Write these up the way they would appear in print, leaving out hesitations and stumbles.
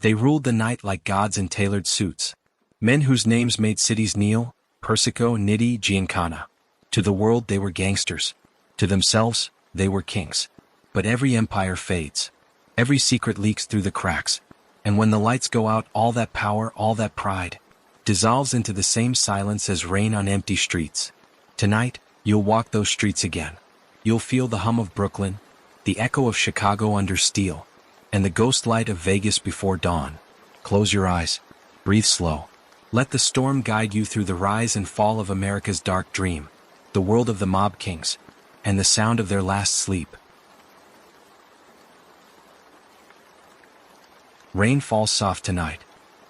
They ruled the night like gods in tailored suits. Men whose names made cities kneel: Persico, Nitti, Giancana. To the world they were gangsters. To themselves, they were kings. But every empire fades. Every secret leaks through the cracks. And when the lights go out, all that power, all that pride, dissolves into the same silence as rain on empty streets. Tonight, you'll walk those streets again. You'll feel the hum of Brooklyn, the echo of Chicago under steel, and the ghost light of Vegas before dawn. Close your eyes. Breathe slow. Let the storm guide you through the rise and fall of America's dark dream, the world of the mob kings, and the sound of their last sleep. Rain falls soft tonight.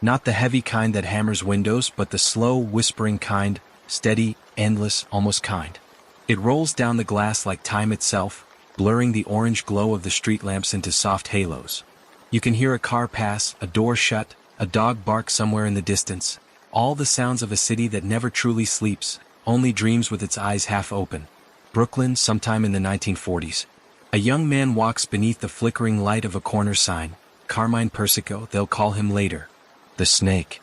Not the heavy kind that hammers windows, but the slow, whispering kind, steady, endless, almost kind. It rolls down the glass like time itself, blurring the orange glow of the street lamps into soft halos. You can hear a car pass, a door shut, a dog bark somewhere in the distance. All the sounds of a city that never truly sleeps, only dreams with its eyes half open. Brooklyn, sometime in the 1940s. A young man walks beneath the flickering light of a corner sign. Carmine Persico, they'll call him later. The Snake.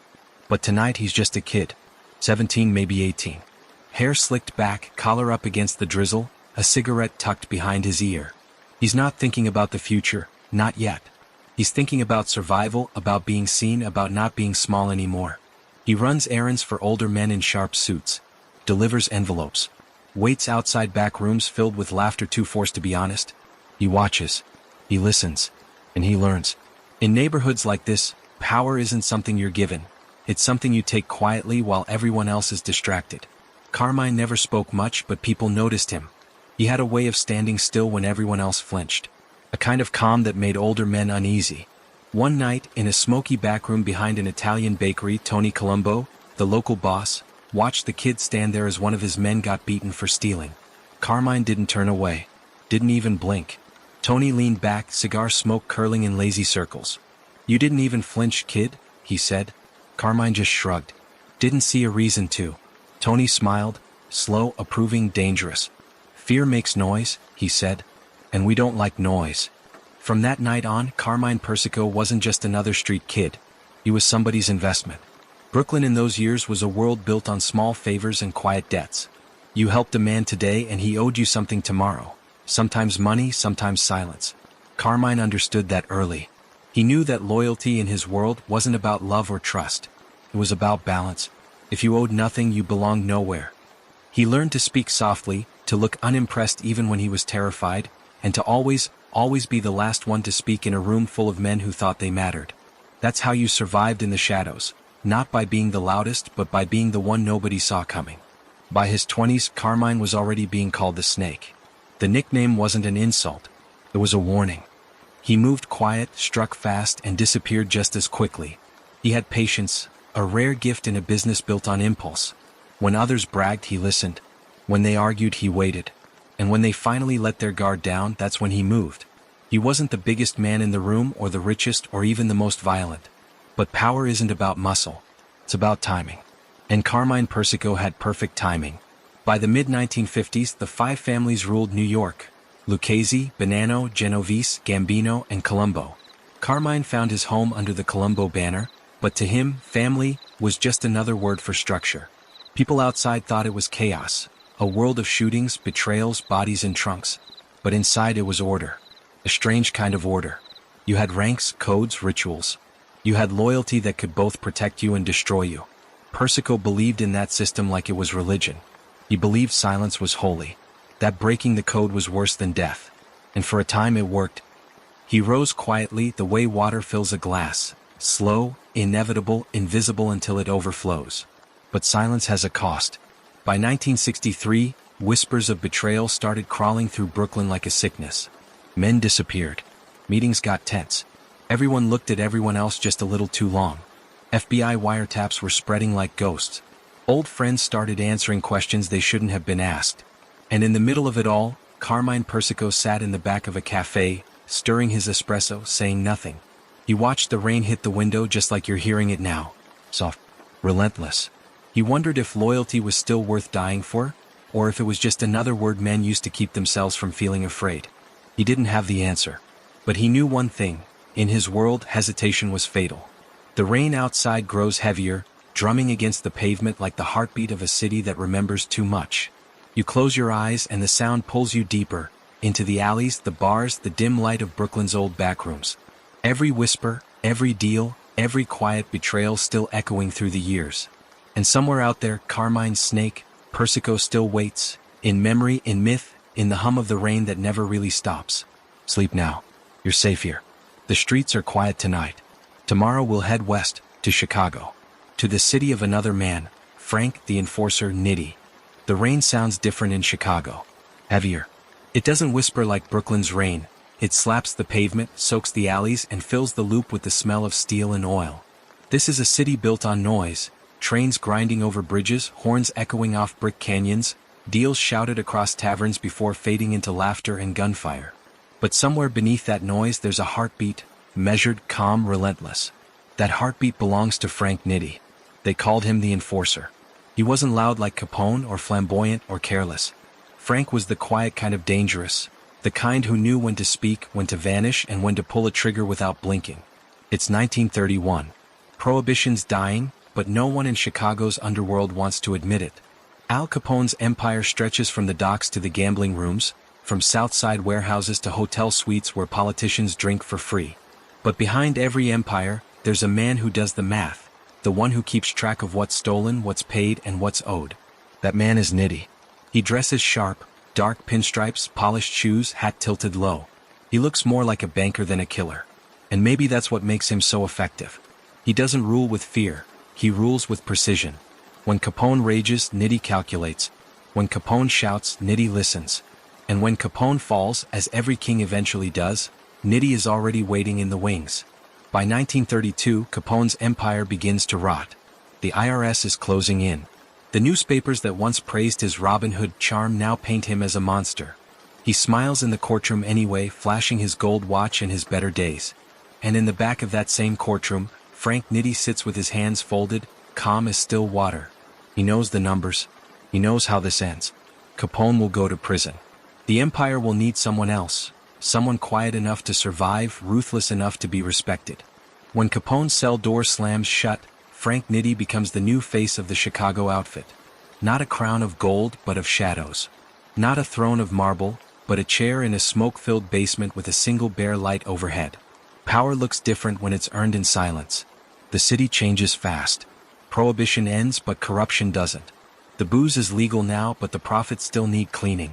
But tonight he's just a kid. 17, maybe 18. Hair slicked back, collar up against the drizzle, a cigarette tucked behind his ear. He's not thinking about the future, not yet. He's thinking about survival, about being seen, about not being small anymore. He runs errands for older men in sharp suits, delivers envelopes, waits outside back rooms filled with laughter too forced to be honest. He watches, he listens, and he learns. In neighborhoods like this, power isn't something you're given. It's something you take quietly while everyone else is distracted. Carmine never spoke much, but people noticed him. He had a way of standing still when everyone else flinched. A kind of calm that made older men uneasy. One night, in a smoky back room behind an Italian bakery, Tony Colombo, the local boss, watched the kid stand there as one of his men got beaten for stealing. Carmine didn't turn away. Didn't even blink. Tony leaned back, cigar smoke curling in lazy circles. "You didn't even flinch, kid," he said. Carmine just shrugged. Didn't see a reason to. Tony smiled, slow, approving, dangerous. "Fear makes noise," he said. "And we don't like noise." From that night on, Carmine Persico wasn't just another street kid. He was somebody's investment. Brooklyn in those years was a world built on small favors and quiet debts. You helped a man today and he owed you something tomorrow. Sometimes money, sometimes silence. Carmine understood that early. He knew that loyalty in his world wasn't about love or trust. It was about balance. If you owed nothing, you belonged nowhere. He learned to speak softly, to look unimpressed even when he was terrified, and to always be the last one to speak in a room full of men who thought they mattered. That's how you survived in the shadows, not by being the loudest, but by being the one nobody saw coming. By his 20s, Carmine was already being called the Snake. The nickname wasn't an insult. It was a warning. He moved quiet, struck fast, and disappeared just as quickly. He had patience, a rare gift in a business built on impulse. When others bragged, he listened. When they argued, he waited. And when they finally let their guard down, that's when he moved. He wasn't the biggest man in the room or the richest or even the most violent. But power isn't about muscle. It's about timing. And Carmine Persico had perfect timing. By the mid-1950s, the 5 families ruled New York: Lucchese, Bonanno, Genovese, Gambino, and Colombo. Carmine found his home under the Colombo banner, but to him, family was just another word for structure. People outside thought it was chaos, a world of shootings, betrayals, bodies in trunks. But inside it was order. A strange kind of order. You had ranks, codes, rituals. You had loyalty that could both protect you and destroy you. Persico believed in that system like it was religion. He believed silence was holy, that breaking the code was worse than death. And for a time it worked. He rose quietly, the way water fills a glass, slow, inevitable, invisible until it overflows. But silence has a cost. By 1963, whispers of betrayal started crawling through Brooklyn like a sickness. Men disappeared. Meetings got tense. Everyone looked at everyone else just a little too long. FBI wiretaps were spreading like ghosts. Old friends started answering questions they shouldn't have been asked. And in the middle of it all, Carmine Persico sat in the back of a cafe, stirring his espresso, saying nothing. He watched the rain hit the window just like you're hearing it now. Soft, relentless. He wondered if loyalty was still worth dying for, or if it was just another word men used to keep themselves from feeling afraid. He didn't have the answer. But he knew one thing: In his world, hesitation was fatal. The rain outside grows heavier, drumming against the pavement like the heartbeat of a city that remembers too much. You close your eyes and the sound pulls you deeper, into the alleys, the bars, the dim light of Brooklyn's old backrooms. Every whisper, every deal, every quiet betrayal still echoing through the years. And somewhere out there, Carmine's snake, Persico still waits, in memory, in myth, in the hum of the rain that never really stops. Sleep now. You're safe here. The streets are quiet tonight. Tomorrow we'll head west, to Chicago. To the city of another man, Frank the enforcer Nitti. The rain sounds different in Chicago. Heavier. It doesn't whisper like Brooklyn's rain. It slaps the pavement, soaks the alleys, and fills the loop with the smell of steel and oil. This is a city built on noise, trains grinding over bridges, horns echoing off brick canyons, deals shouted across taverns before fading into laughter and gunfire. But somewhere beneath that noise there's a heartbeat, measured, calm, relentless. That heartbeat belongs to Frank Nitti. They called him the enforcer. He wasn't loud like Capone or flamboyant or careless. Frank was the quiet kind of dangerous, the kind who knew when to speak, when to vanish, and when to pull a trigger without blinking. It's 1931. Prohibition's dying, but no one in Chicago's underworld wants to admit it. Al Capone's empire stretches from the docks to the gambling rooms, from Southside warehouses to hotel suites where politicians drink for free. But behind every empire, there's a man who does the math, the one who keeps track of what's stolen, what's paid, and what's owed. That man is Nitti. He dresses sharp, dark pinstripes, polished shoes, hat tilted low. He looks more like a banker than a killer. And maybe that's what makes him so effective. He doesn't rule with fear, he rules with precision. When Capone rages, Nitti calculates. When Capone shouts, Nitti listens. And when Capone falls, as every king eventually does, Nitti is already waiting in the wings. By 1932, Capone's empire begins to rot. The IRS is closing in. The newspapers that once praised his Robin Hood charm now paint him as a monster. He smiles in the courtroom anyway, flashing his gold watch and his better days. And in the back of that same courtroom, Frank Nitti sits with his hands folded, calm as still water. He knows the numbers. He knows how this ends. Capone will go to prison. The empire will need someone else. Someone quiet enough to survive, ruthless enough to be respected. When Capone's cell door slams shut, Frank Nitti becomes the new face of the Chicago outfit. Not a crown of gold, but of shadows. Not a throne of marble, but a chair in a smoke-filled basement with a single bare light overhead. Power looks different when it's earned in silence. The city changes fast. Prohibition ends, but corruption doesn't. The booze is legal now, but the profits still need cleaning.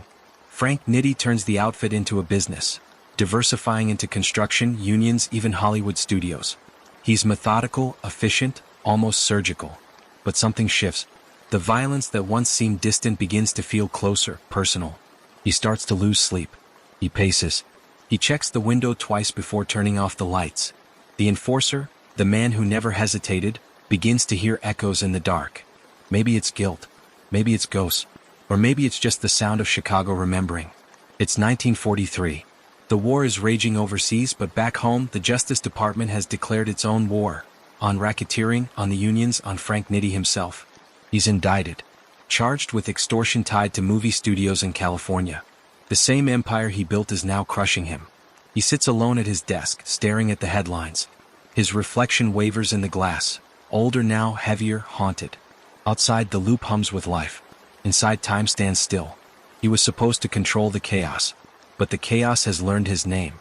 Frank Nitti turns the outfit into a business, diversifying into construction, unions, even Hollywood studios. He's methodical, efficient, almost surgical. But something shifts. The violence that once seemed distant begins to feel closer, personal. He starts to lose sleep. He paces. He checks the window twice before turning off the lights. The enforcer, the man who never hesitated, begins to hear echoes in the dark. Maybe it's guilt. Maybe it's ghosts. Or maybe it's just the sound of Chicago remembering. It's 1943. The war is raging overseas, but back home, the Justice Department has declared its own war. On racketeering, on the unions, on Frank Nitti himself. He's indicted. Charged with extortion tied to movie studios in California. The same empire he built is now crushing him. He sits alone at his desk, staring at the headlines. His reflection wavers in the glass. Older now, heavier, haunted. Outside, the loop hums with life. Inside, time stands still. He was supposed to control the chaos. But the chaos has learned his name.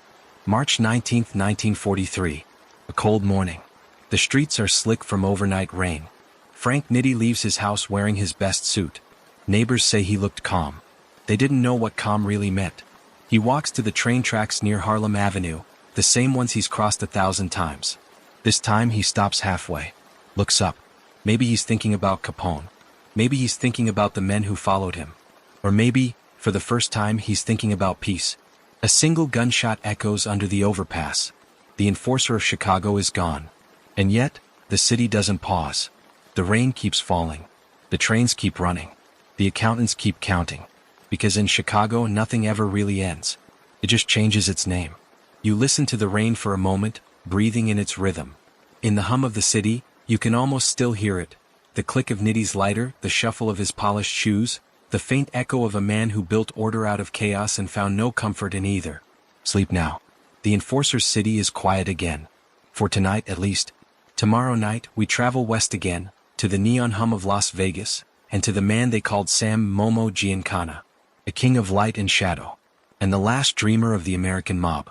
March 19, 1943. A cold morning. The streets are slick from overnight rain. Frank Nitti leaves his house wearing his best suit. Neighbors say he looked calm. They didn't know what calm really meant. He walks to the train tracks near Harlem Avenue, the same ones he's crossed 1,000 times. This time he stops halfway. Looks up. Maybe he's thinking about Capone. Maybe he's thinking about the men who followed him. Or maybe, for the first time, he's thinking about peace. A single gunshot echoes under the overpass. The enforcer of Chicago is gone. And yet, the city doesn't pause. The rain keeps falling. The trains keep running. The accountants keep counting. Because in Chicago, nothing ever really ends. It just changes its name. You listen to the rain for a moment, breathing in its rhythm. In the hum of the city, you can almost still hear it. The click of Nitti's lighter, the shuffle of his polished shoes, the faint echo of a man who built order out of chaos and found no comfort in either. Sleep now. The enforcer's city is quiet again. For tonight at least. Tomorrow night we travel west again, to the neon hum of Las Vegas, and to the man they called Sam Momo Giancana, a king of light and shadow, and the last dreamer of the American mob.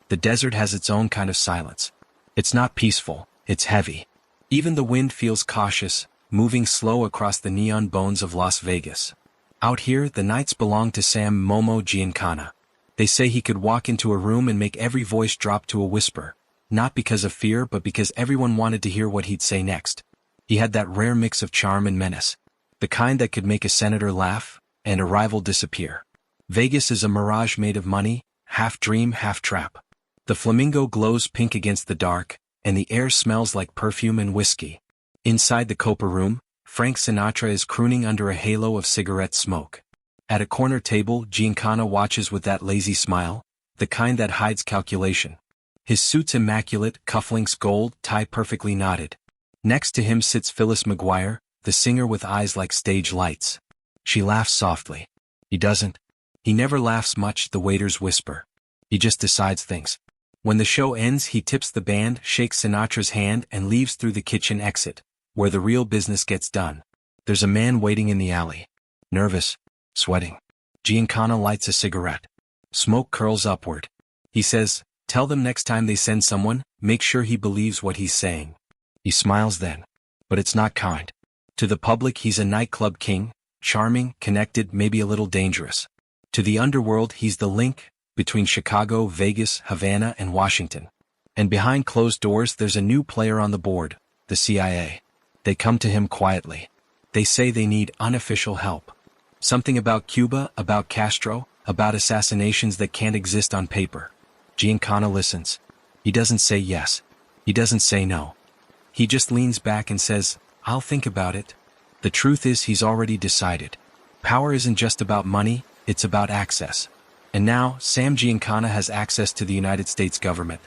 The desert has its own kind of silence. It's not peaceful, it's heavy. Even the wind feels cautious, moving slow across the neon bones of Las Vegas. Out here, the nights belong to Sam Momo Giancana. They say he could walk into a room and make every voice drop to a whisper, not because of fear but because everyone wanted to hear what he'd say next. He had that rare mix of charm and menace, the kind that could make a senator laugh and a rival disappear. Vegas is a mirage made of money, half dream, half trap. The flamingo glows pink against the dark, and the air smells like perfume and whiskey. Inside the Copa room, Frank Sinatra is crooning under a halo of cigarette smoke. At a corner table, Giancana watches with that lazy smile, the kind that hides calculation. His suit's immaculate, cufflinks gold, tie perfectly knotted. Next to him sits Phyllis McGuire, the singer with eyes like stage lights. She laughs softly. He doesn't. He never laughs much, the waiters whisper. He just decides things. When the show ends, he tips the band, shakes Sinatra's hand, and leaves through the kitchen exit, where the real business gets done. There's a man waiting in the alley. Nervous. Sweating. Giancana lights a cigarette. Smoke curls upward. He says, "Tell them next time they send someone, make sure he believes what he's saying." He smiles then. But it's not kind. To the public he's a nightclub king, charming, connected, maybe a little dangerous. To the underworld he's the link between Chicago, Vegas, Havana, and Washington. And behind closed doors there's a new player on the board, the CIA. They come to him quietly. They say they need unofficial help. Something about Cuba, about Castro, about assassinations that can't exist on paper. Giancana listens. He doesn't say yes. He doesn't say no. He just leans back and says, "I'll think about it." The truth is he's already decided. Power isn't just about money, it's about access. And now, Sam Giancana has access to the United States government.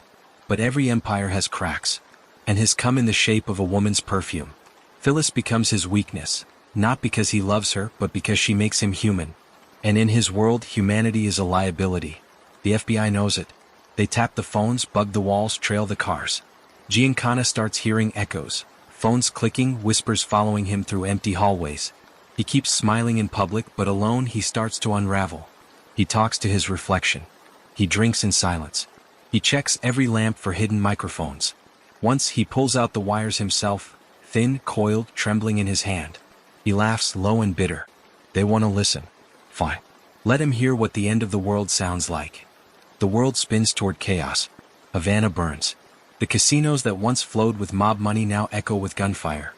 But every empire has cracks. And his come in the shape of a woman's perfume. Phyllis becomes his weakness, not because he loves her, but because she makes him human. And in his world, humanity is a liability. The FBI knows it. They tap the phones, bug the walls, trail the cars. Giancana starts hearing echoes, phones clicking, whispers following him through empty hallways. He keeps smiling in public, but alone he starts to unravel. He talks to his reflection. He drinks in silence. He checks every lamp for hidden microphones. Once he pulls out the wires himself, thin, coiled, trembling in his hand. He laughs low and bitter. They want to listen. Fine. Let him hear what the end of the world sounds like. The world spins toward chaos. Havana burns. The casinos that once flowed with mob money now echo with gunfire.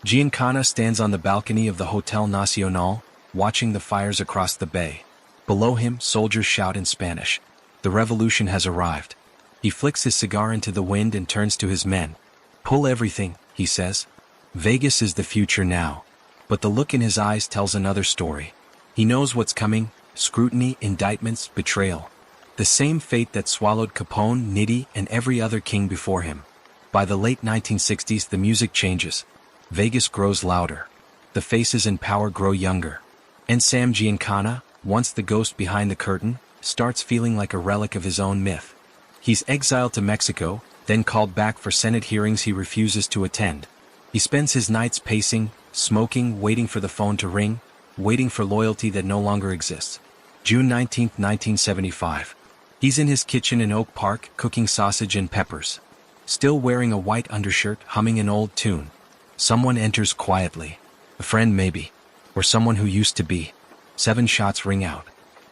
Giancana stands on the balcony of the Hotel Nacional, watching the fires across the bay. Below him, soldiers shout in Spanish. The revolution has arrived. He flicks his cigar into the wind and turns to his men. "Pull everything," he says. Vegas is the future now. But the look in his eyes tells another story. He knows what's coming: scrutiny, indictments, betrayal. The same fate that swallowed Capone, Nitti, and every other king before him. By the late 1960s, the music changes. Vegas grows louder. The faces in power grow younger. And Sam Giancana, once the ghost behind the curtain, starts feeling like a relic of his own myth. He's exiled to Mexico, then called back for Senate hearings he refuses to attend. He spends his nights pacing, smoking, waiting for the phone to ring, waiting for loyalty that no longer exists. June 19, 1975. He's in his kitchen in Oak Park, cooking sausage and peppers. Still wearing a white undershirt, humming an old tune. Someone enters quietly. A friend maybe. Or someone who used to be. 7 shots ring out.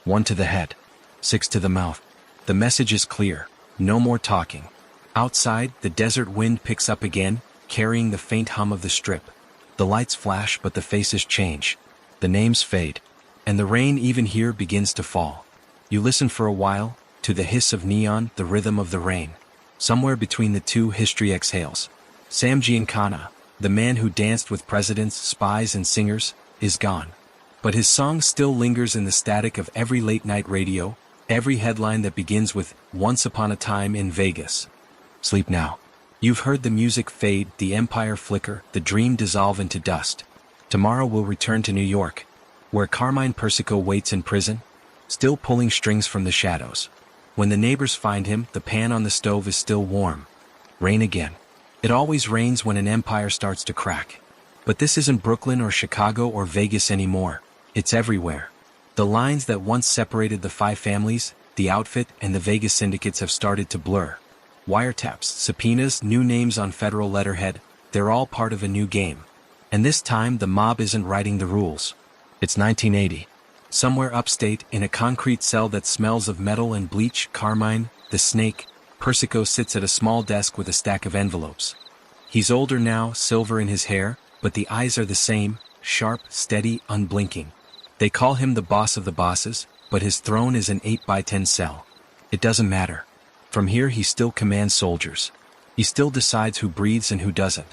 1 to the head. 6 to the mouth. The message is clear. No more talking. Outside, the desert wind picks up again, carrying the faint hum of the strip. The lights flash, but the faces change. The names fade. And the rain even here begins to fall. You listen for a while, to the hiss of neon, the rhythm of the rain. Somewhere between the two, history exhales. Sam Giancana, the man who danced with presidents, spies, and singers, is gone. But his song still lingers in the static of every late-night radio, every headline that begins with, "Once upon a time in Vegas." Sleep now. You've heard the music fade, the empire flicker, the dream dissolve into dust. Tomorrow we'll return to New York, where Carmine Persico waits in prison, still pulling strings from the shadows. When the neighbors find him, the pan on the stove is still warm. Rain again. It always rains when an empire starts to crack. But this isn't Brooklyn or Chicago or Vegas anymore. It's everywhere. The lines that once separated the five families, the outfit, and the Vegas syndicates have started to blur. Wiretaps, subpoenas, new names on federal letterhead, they're all part of a new game. And this time the mob isn't writing the rules. It's 1980. Somewhere upstate, in a concrete cell that smells of metal and bleach, Carmine, the snake, Persico sits at a small desk with a stack of envelopes. He's older now, silver in his hair, but the eyes are the same, sharp, steady, unblinking. They call him the boss of the bosses, but his throne is an 8x10 cell. It doesn't matter. From here he still commands soldiers. He still decides who breathes and who doesn't.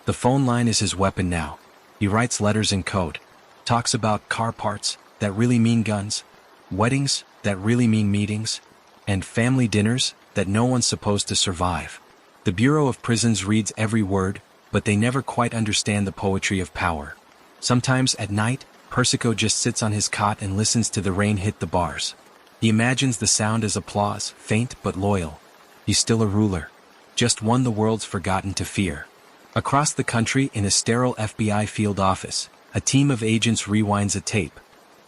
The phone line is his weapon now. He writes letters in code. Talks about car parts, that really mean guns. Weddings, that really mean meetings. And family dinners, that no one's supposed to survive. The Bureau of Prisons reads every word, but they never quite understand the poetry of power. Sometimes at night, Persico just sits on his cot and listens to the rain hit the bars. He imagines the sound as applause, faint but loyal. He's still a ruler. Just one the world's forgotten to fear. Across the country, in a sterile FBI field office, a team of agents rewinds a tape.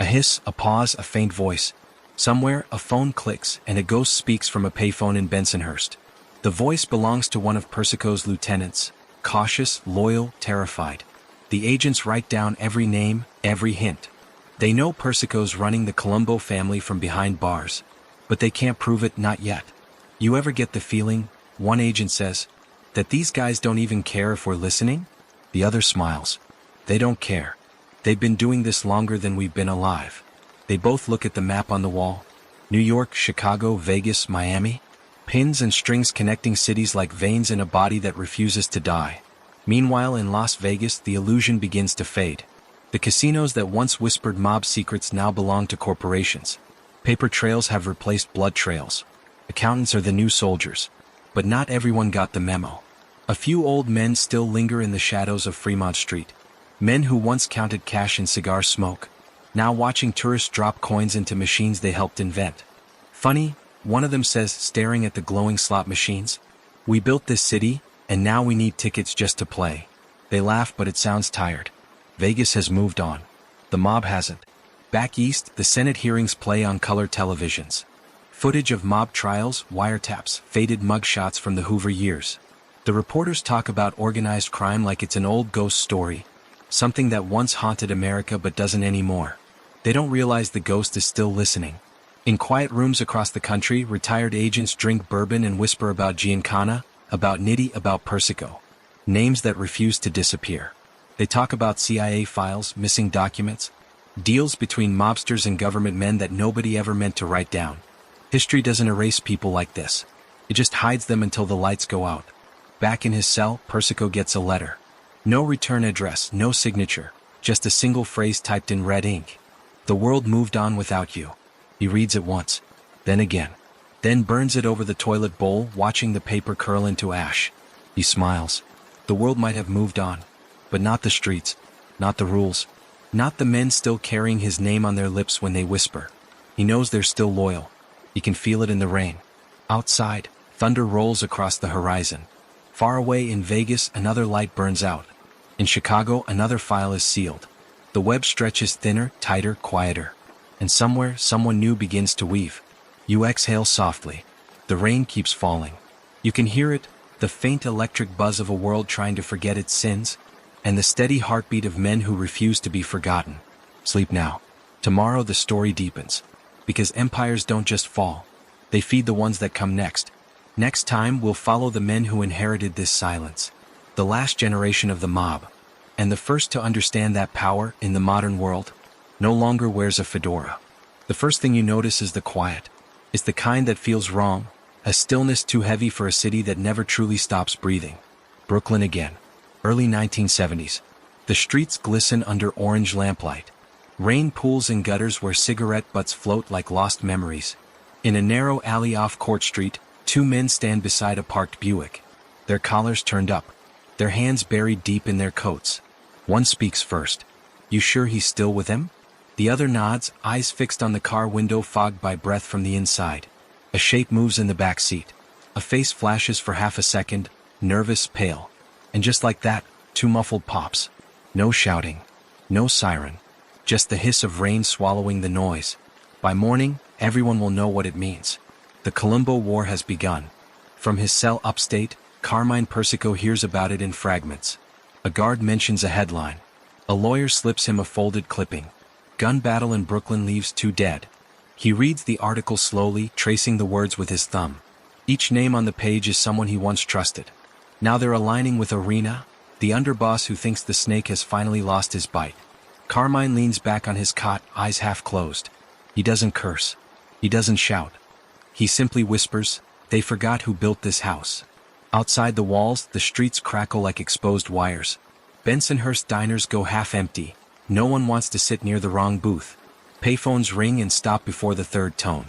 A hiss, a pause, a faint voice. Somewhere, a phone clicks, and a ghost speaks from a payphone in Bensonhurst. The voice belongs to one of Persico's lieutenants, cautious, loyal, terrified. The agents write down every name, every hint. They know Persico's running the Colombo family from behind bars, but they can't prove it, not yet. You ever get the feeling, one agent says, that these guys don't even care if we're listening? The other smiles. They don't care. They've been doing this longer than we've been alive. They both look at the map on the wall. New York, Chicago, Vegas, Miami. Pins and strings connecting cities like veins in a body that refuses to die. Meanwhile, in Las Vegas, the illusion begins to fade. The casinos that once whispered mob secrets now belong to corporations. Paper trails have replaced blood trails. Accountants are the new soldiers. But not everyone got the memo. A few old men still linger in the shadows of Fremont Street. Men who once counted cash in cigar smoke, now watching tourists drop coins into machines they helped invent. Funny, one of them says, staring at the glowing slot machines, "We built this city, and now we need tickets just to play." They laugh, but it sounds tired. Vegas has moved on. The mob hasn't. Back east, the Senate hearings play on color televisions. Footage of mob trials, wiretaps, faded mugshots from the Hoover years. The reporters talk about organized crime like it's an old ghost story, something that once haunted America but doesn't anymore. They don't realize the ghost is still listening. In quiet rooms across the country, retired agents drink bourbon and whisper about Giancana, about Nitti, about Persico. Names that refuse to disappear. They talk about CIA files, missing documents, deals between mobsters and government men that nobody ever meant to write down. History doesn't erase people like this. It just hides them until the lights go out. Back in his cell, Persico gets a letter. No return address, no signature, just a single phrase typed in red ink. "The world moved on without you." He reads it once, then again, then burns it over the toilet bowl, watching the paper curl into ash. He smiles. The world might have moved on, but not the streets, not the rules, not the men still carrying his name on their lips when they whisper. He knows they're still loyal. He can feel it in the rain. Outside, thunder rolls across the horizon. Far away in Vegas, another light burns out. In Chicago, another file is sealed. The web stretches thinner, tighter, quieter. And somewhere, someone new begins to weave. You exhale softly. The rain keeps falling. You can hear it, the faint electric buzz of a world trying to forget its sins, and the steady heartbeat of men who refuse to be forgotten. Sleep now. Tomorrow the story deepens. Because empires don't just fall. They feed the ones that come next. Next time, we'll follow the men who inherited this silence. The last generation of the mob. And the first to understand that power, in the modern world, no longer wears a fedora. The first thing you notice is the quiet. It's the kind that feels wrong, a stillness too heavy for a city that never truly stops breathing. Brooklyn again. Early 1970s. The streets glisten under orange lamplight. Rain pools in gutters where cigarette butts float like lost memories. In a narrow alley off Court Street, two men stand beside a parked Buick. Their collars turned up, their hands buried deep in their coats. One speaks first. "You sure he's still with him?" The other nods, eyes fixed on the car window fogged by breath from the inside. A shape moves in the back seat. A face flashes for half a second, nervous, pale. And just like that, two muffled pops. No shouting. No siren. Just the hiss of rain swallowing the noise. By morning, everyone will know what it means. The Colombo War has begun. From his cell upstate, Carmine Persico hears about it in fragments. A guard mentions a headline. A lawyer slips him a folded clipping. Gun battle in Brooklyn leaves 2 dead. He reads the article slowly, tracing the words with his thumb. Each name on the page is someone he once trusted. Now they're aligning with Arena, the underboss who thinks the snake has finally lost his bite. Carmine leans back on his cot, eyes half closed. He doesn't curse. He doesn't shout. He simply whispers, "They forgot who built this house." Outside the walls, the streets crackle like exposed wires. Bensonhurst diners go half empty. No one wants to sit near the wrong booth. Payphones ring and stop before the third tone.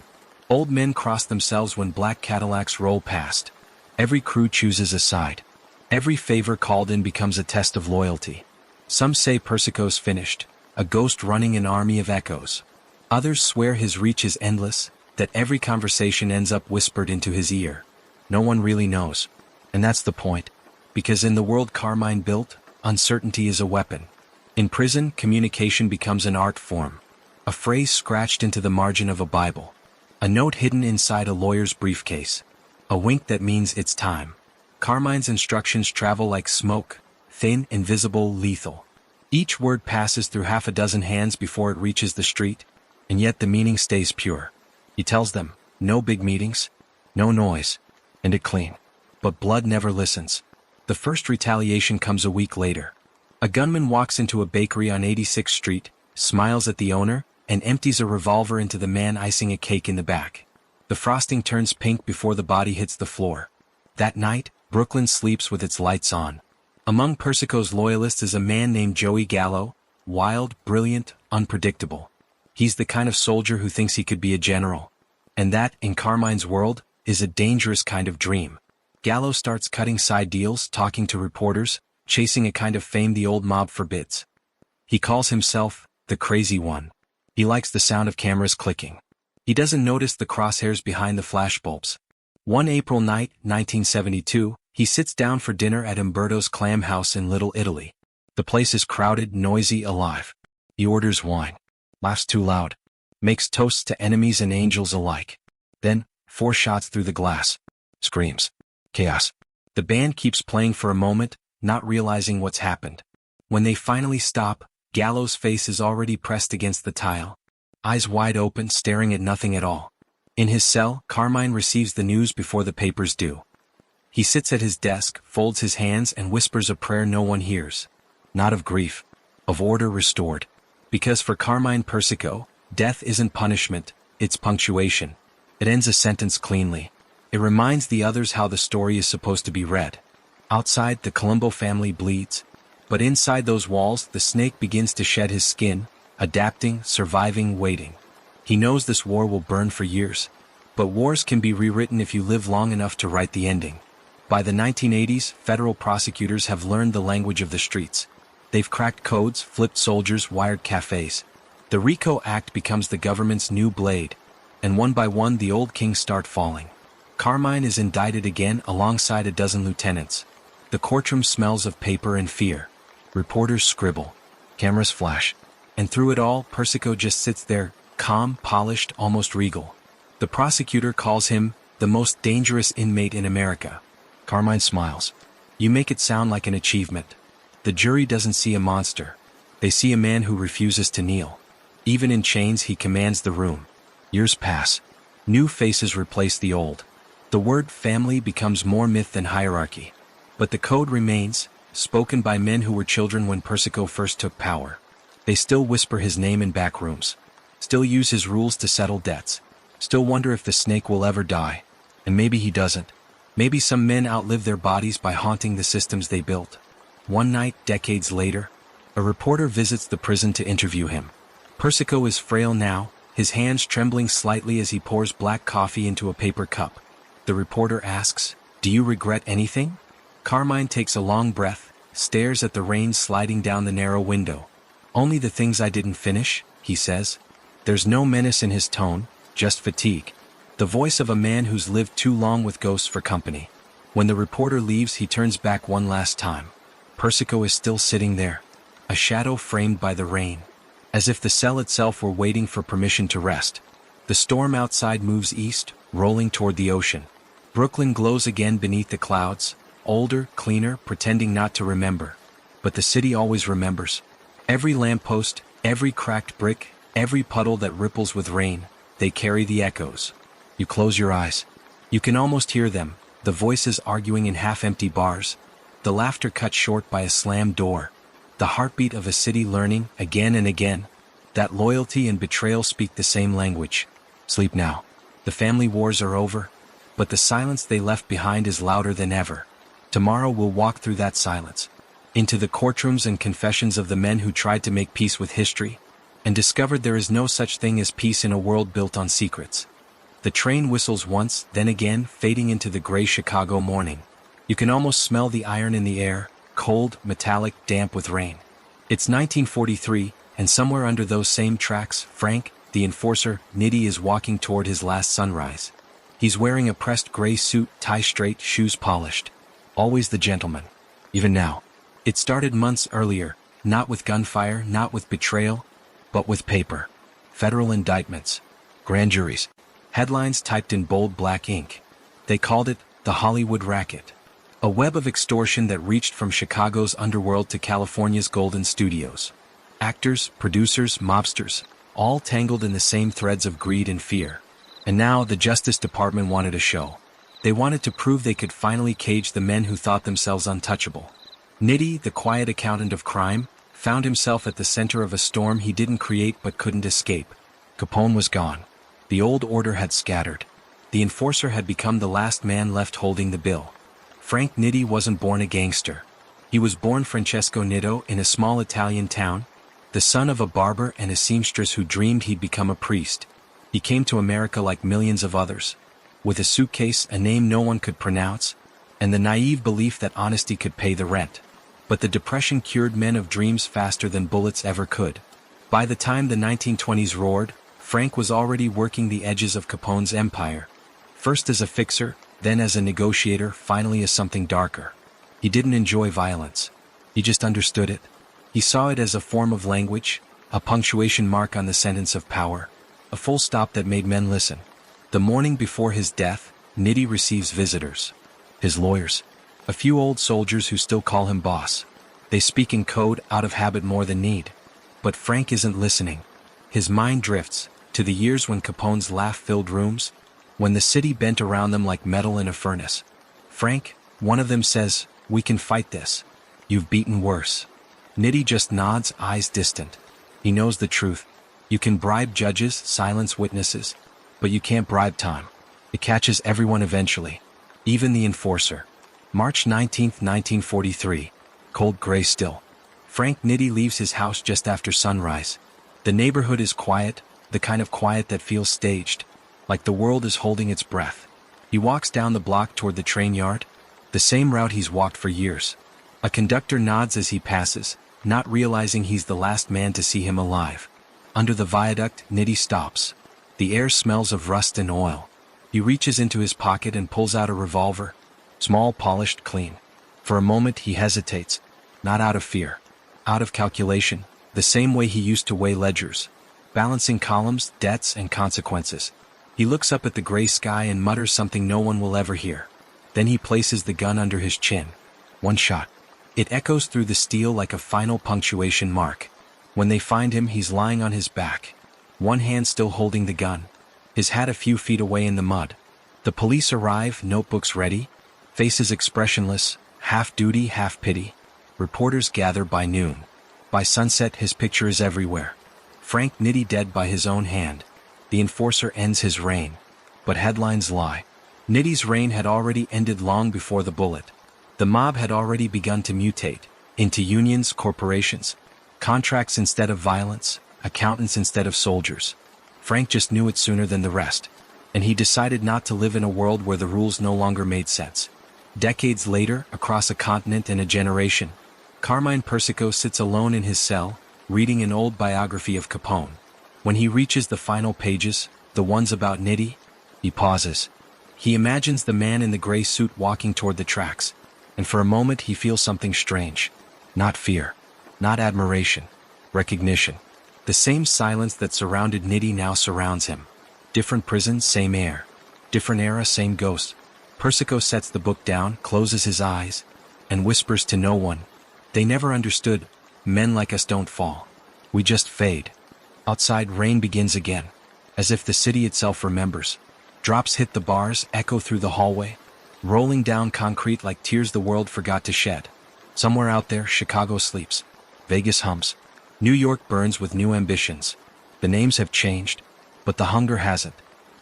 Old men cross themselves when black Cadillacs roll past. Every crew chooses a side. Every favor called in becomes a test of loyalty. Some say Persico's finished, a ghost running an army of echoes. Others swear his reach is endless, that every conversation ends up whispered into his ear. No one really knows. And that's the point. Because in the world Carmine built, uncertainty is a weapon. In prison, communication becomes an art form. A phrase scratched into the margin of a Bible. A note hidden inside a lawyer's briefcase. A wink that means it's time. Carmine's instructions travel like smoke, thin, invisible, lethal. Each word passes through half a dozen hands before it reaches the street, and yet the meaning stays pure. He tells them, no big meetings, no noise, and it clean. But blood never listens. The first retaliation comes a week later. A gunman walks into a bakery on 86th Street, smiles at the owner, and empties a revolver into the man icing a cake in the back. The frosting turns pink before the body hits the floor. That night, Brooklyn sleeps with its lights on. Among Persico's loyalists is a man named Joey Gallo, wild, brilliant, unpredictable. He's the kind of soldier who thinks he could be a general. And that, in Carmine's world, is a dangerous kind of dream. Gallo starts cutting side deals, talking to reporters, chasing a kind of fame the old mob forbids. He calls himself the Crazy One. He likes the sound of cameras clicking. He doesn't notice the crosshairs behind the flashbulbs. One April night, 1972, he sits down for dinner at Umberto's Clam House in Little Italy. The place is crowded, noisy, alive. He orders wine. Laughs too loud. Makes toasts to enemies and angels alike. Then, 4 shots through the glass. Screams. Chaos. The band keeps playing for a moment, not realizing what's happened. When they finally stop, Gallo's face is already pressed against the tile. Eyes wide open, staring at nothing at all. In his cell, Carmine receives the news before the papers do. He sits at his desk, folds his hands and whispers a prayer no one hears. Not of grief. Of order restored. Because for Carmine Persico, death isn't punishment, it's punctuation. It ends a sentence cleanly. It reminds the others how the story is supposed to be read. Outside, the Colombo family bleeds. But inside those walls, the snake begins to shed his skin, adapting, surviving, waiting. He knows this war will burn for years. But wars can be rewritten if you live long enough to write the ending. By the 1980s, federal prosecutors have learned the language of the streets. They've cracked codes, flipped soldiers, wired cafes. The RICO Act becomes the government's new blade. And one by one the old kings start falling. Carmine is indicted again alongside a dozen lieutenants. The courtroom smells of paper and fear. Reporters scribble. Cameras flash. And through it all, Persico just sits there, calm, polished, almost regal. The prosecutor calls him the most dangerous inmate in America. Carmine smiles. You make it sound like an achievement. The jury doesn't see a monster. They see a man who refuses to kneel. Even in chains, he commands the room. Years pass. New faces replace the old. The word family becomes more myth than hierarchy. But the code remains, spoken by men who were children when Persico first took power. They still whisper his name in back rooms. Still use his rules to settle debts. Still wonder if the snake will ever die. And maybe he doesn't. Maybe some men outlive their bodies by haunting the systems they built. One night, decades later, a reporter visits the prison to interview him. Persico is frail now, his hands trembling slightly as he pours black coffee into a paper cup. The reporter asks, "Do you regret anything?" Carmine takes a long breath, stares at the rain sliding down the narrow window. "Only the things I didn't finish," he says. There's no menace in his tone, just fatigue. The voice of a man who's lived too long with ghosts for company. When the reporter leaves, he turns back one last time. Persico is still sitting there, a shadow framed by the rain, as if the cell itself were waiting for permission to rest. The storm outside moves east, rolling toward the ocean. Brooklyn glows again beneath the clouds, older, cleaner, pretending not to remember. But the city always remembers. Every lamppost, every cracked brick, every puddle that ripples with rain, they carry the echoes. You close your eyes. You can almost hear them, the voices arguing in half-empty bars, the laughter cut short by a slammed door, the heartbeat of a city learning, again and again, that loyalty and betrayal speak the same language. Sleep now. The family wars are over, but the silence they left behind is louder than ever. Tomorrow we'll walk through that silence, into the courtrooms and confessions of the men who tried to make peace with history, and discovered there is no such thing as peace in a world built on secrets. The train whistles once, then again, fading into the gray Chicago morning. You can almost smell the iron in the air, cold, metallic, damp with rain. It's 1943, and somewhere under those same tracks, Frank, the enforcer, Nitti, is walking toward his last sunrise. He's wearing a pressed gray suit, tie straight, shoes polished. Always the gentleman. Even now. It started months earlier, not with gunfire, not with betrayal, but with paper. Federal indictments. Grand juries. Headlines typed in bold black ink. They called it the Hollywood Racket. A web of extortion that reached from Chicago's underworld to California's golden studios. Actors, producers, mobsters, all tangled in the same threads of greed and fear. And now the Justice Department wanted a show. They wanted to prove they could finally cage the men who thought themselves untouchable. Nitti, the quiet accountant of crime, found himself at the center of a storm he didn't create but couldn't escape. Capone was gone. The old order had scattered. The enforcer had become the last man left holding the bill. Frank Nitti wasn't born a gangster. He was born Francesco Nitto in a small Italian town, the son of a barber and a seamstress who dreamed he'd become a priest. He came to America like millions of others, with a suitcase, a name no one could pronounce, and the naive belief that honesty could pay the rent. But the Depression cured men of dreams faster than bullets ever could. By the time the 1920s roared, Frank was already working the edges of Capone's empire. First as a fixer, then as a negotiator, finally as something darker. He didn't enjoy violence. He just understood it. He saw it as a form of language, a punctuation mark on the sentence of power, a full stop that made men listen. The morning before his death, Nitti receives visitors. His lawyers. A few old soldiers who still call him boss. They speak in code, out of habit more than need. But Frank isn't listening. His mind drifts to the years when Capone's laugh filled rooms, when the city bent around them like metal in a furnace. Frank, one of them says, "We can fight this. You've beaten worse." Nitti just nods, eyes distant. He knows the truth. You can bribe judges, silence witnesses, but you can't bribe time. It catches everyone eventually. Even the enforcer. March 19, 1943. Cold gray still. Frank Nitti leaves his house just after sunrise. The neighborhood is quiet, the kind of quiet that feels staged, like the world is holding its breath. He walks down the block toward the train yard, the same route he's walked for years. A conductor nods as he passes, not realizing he's the last man to see him alive. Under the viaduct, Nitti stops. The air smells of rust and oil. He reaches into his pocket and pulls out a revolver. Small, polished, clean. For a moment he hesitates, not out of fear, out of calculation, the same way he used to weigh ledgers, balancing columns, debts, and consequences. He looks up at the gray sky and mutters something no one will ever hear. Then he places the gun under his chin. One shot. It echoes through the steel like a final punctuation mark. When they find him, he's lying on his back, one hand still holding the gun, his hat a few feet away in the mud. The police arrive, notebooks ready, faces expressionless, half duty, half pity. Reporters gather by noon. By sunset, his picture is everywhere. Frank Nitti dead by his own hand. The enforcer ends his reign. But headlines lie. Nitti's reign had already ended long before the bullet. The mob had already begun to mutate into unions, corporations, contracts instead of violence, accountants instead of soldiers. Frank just knew it sooner than the rest, and he decided not to live in a world where the rules no longer made sense. Decades later, across a continent and a generation, Carmine Persico sits alone in his cell, reading an old biography of Capone. When he reaches the final pages, the ones about Nitti, He pauses. He imagines the man in the gray suit walking toward the tracks, and for a moment he feels something strange. Not fear, not admiration, recognition. The same silence that surrounded Nitti now surrounds him. Different prison, same air. Different era, same ghost. Persico sets the book down, closes his eyes, and whispers to no one. They never understood. Men like us don't fall. We just fade. Outside, rain begins again, as if the city itself remembers. Drops hit the bars, echo through the hallway, rolling down concrete like tears the world forgot to shed. Somewhere out there, Chicago sleeps. Vegas hums. New York burns with new ambitions. The names have changed, but the hunger hasn't.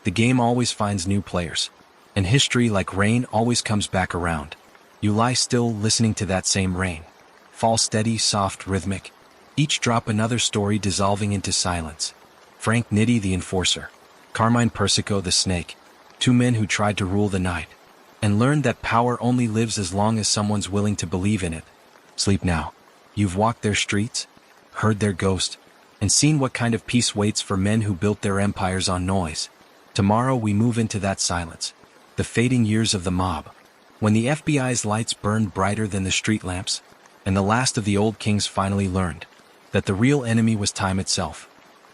The game always finds new players. And history, like rain, always comes back around. You lie still, listening to that same rain. Fall steady, soft, rhythmic. Each drop another story dissolving into silence. Frank Nitti, the enforcer. Carmine Persico, the snake. Two men who tried to rule the night, and learned that power only lives as long as someone's willing to believe in it. Sleep now. You've walked their streets, heard their ghost, and seen what kind of peace waits for men who built their empires on noise. Tomorrow we move into that silence. The fading years of the mob. When the FBI's lights burned brighter than the street lamps, and the last of the old kings finally learned that the real enemy was time itself.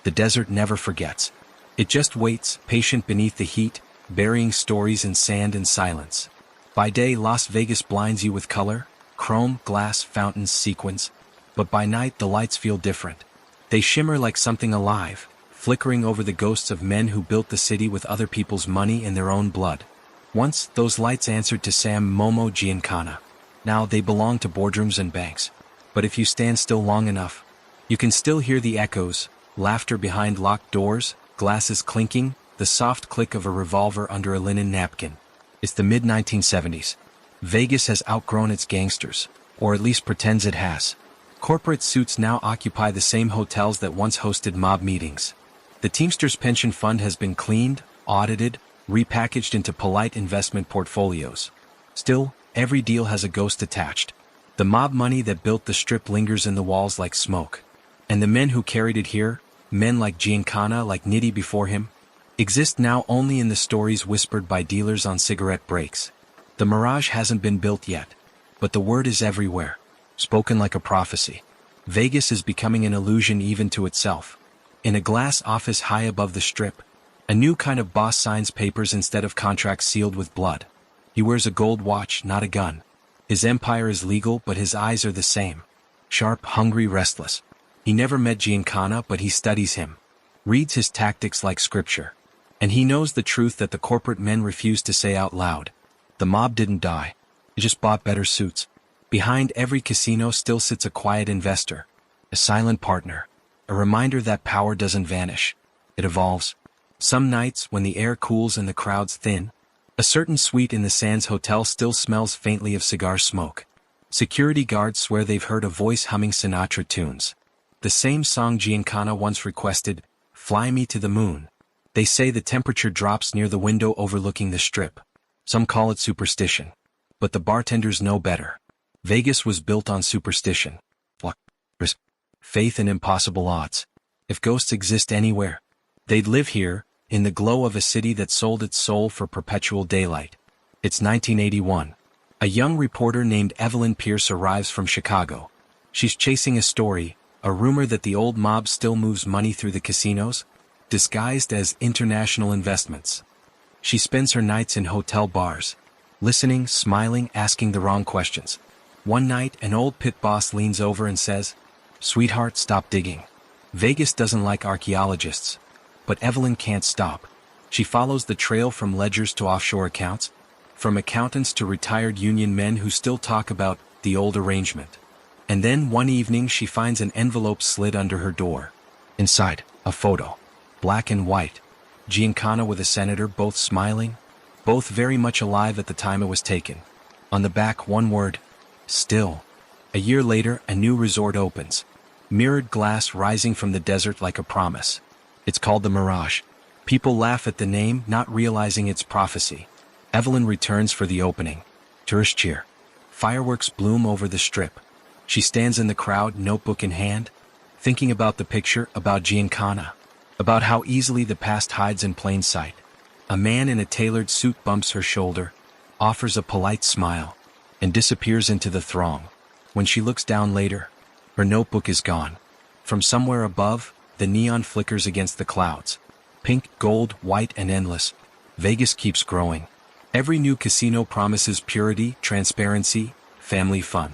The desert never forgets. It just waits, patient beneath the heat, burying stories in sand and silence. By day, Las Vegas blinds you with color, chrome, glass, fountains, sequins. But by night, the lights feel different. They shimmer like something alive, flickering over the ghosts of men who built the city with other people's money and their own blood. Once, those lights answered to Sam Momo Giancana. Now they belong to boardrooms and banks. But if you stand still long enough, you can still hear the echoes, laughter behind locked doors, glasses clinking, the soft click of a revolver under a linen napkin. It's the mid-1970s. Vegas has outgrown its gangsters, or at least pretends it has. Corporate suits now occupy the same hotels that once hosted mob meetings. The Teamsters pension fund has been cleaned, audited, repackaged into polite investment portfolios. Still, every deal has a ghost attached. The mob money that built the strip lingers in the walls like smoke. And the men who carried it here, men like Giancana, like Nitti before him, exist now only in the stories whispered by dealers on cigarette breaks. The mirage hasn't been built yet, but the word is everywhere, spoken like a prophecy. Vegas is becoming an illusion even to itself. In a glass office high above the strip, a new kind of boss signs papers instead of contracts sealed with blood. He wears a gold watch, not a gun. His empire is legal, but his eyes are the same. Sharp, hungry, restless. He never met Giancana, but he studies him. Reads his tactics like scripture. And he knows the truth that the corporate men refuse to say out loud. The mob didn't die. It just bought better suits. Behind every casino still sits a quiet investor. A silent partner. A reminder that power doesn't vanish. It evolves. Some nights, when the air cools and the crowds thin, a certain suite in the Sands Hotel still smells faintly of cigar smoke. Security guards swear they've heard a voice humming Sinatra tunes. The same song Giancana once requested, "Fly Me to the Moon." They say the temperature drops near the window overlooking the strip. Some call it superstition. But the bartenders know better. Vegas was built on superstition. Faith in impossible odds. If ghosts exist anywhere, they'd live here, in the glow of a city that sold its soul for perpetual daylight. It's 1981. A young reporter named Evelyn Pierce arrives from Chicago. She's chasing a story, a rumor that the old mob still moves money through the casinos, disguised as international investments. She spends her nights in hotel bars, listening, smiling, asking the wrong questions. One night, an old pit boss leans over and says, "Sweetheart, stop digging. Vegas doesn't like archaeologists." But Evelyn can't stop. She follows the trail from ledgers to offshore accounts, from accountants to retired union men who still talk about the old arrangement. And then one evening she finds an envelope slid under her door. Inside, a photo. Black and white. Giancana with a senator, both smiling, both very much alive at the time it was taken. On the back, one word: still. A year later, a new resort opens. Mirrored glass rising from the desert like a promise. It's called the Mirage. People laugh at the name, not realizing its prophecy. Evelyn returns for the opening. Tourist cheer. Fireworks bloom over the strip. She stands in the crowd, notebook in hand, thinking about the picture, about Giancana, about how easily the past hides in plain sight. A man in a tailored suit bumps her shoulder, offers a polite smile, and disappears into the throng. When she looks down later, her notebook is gone. From somewhere above, the neon flickers against the clouds. Pink, gold, white, and endless. Vegas keeps growing. Every new casino promises purity, transparency, family fun.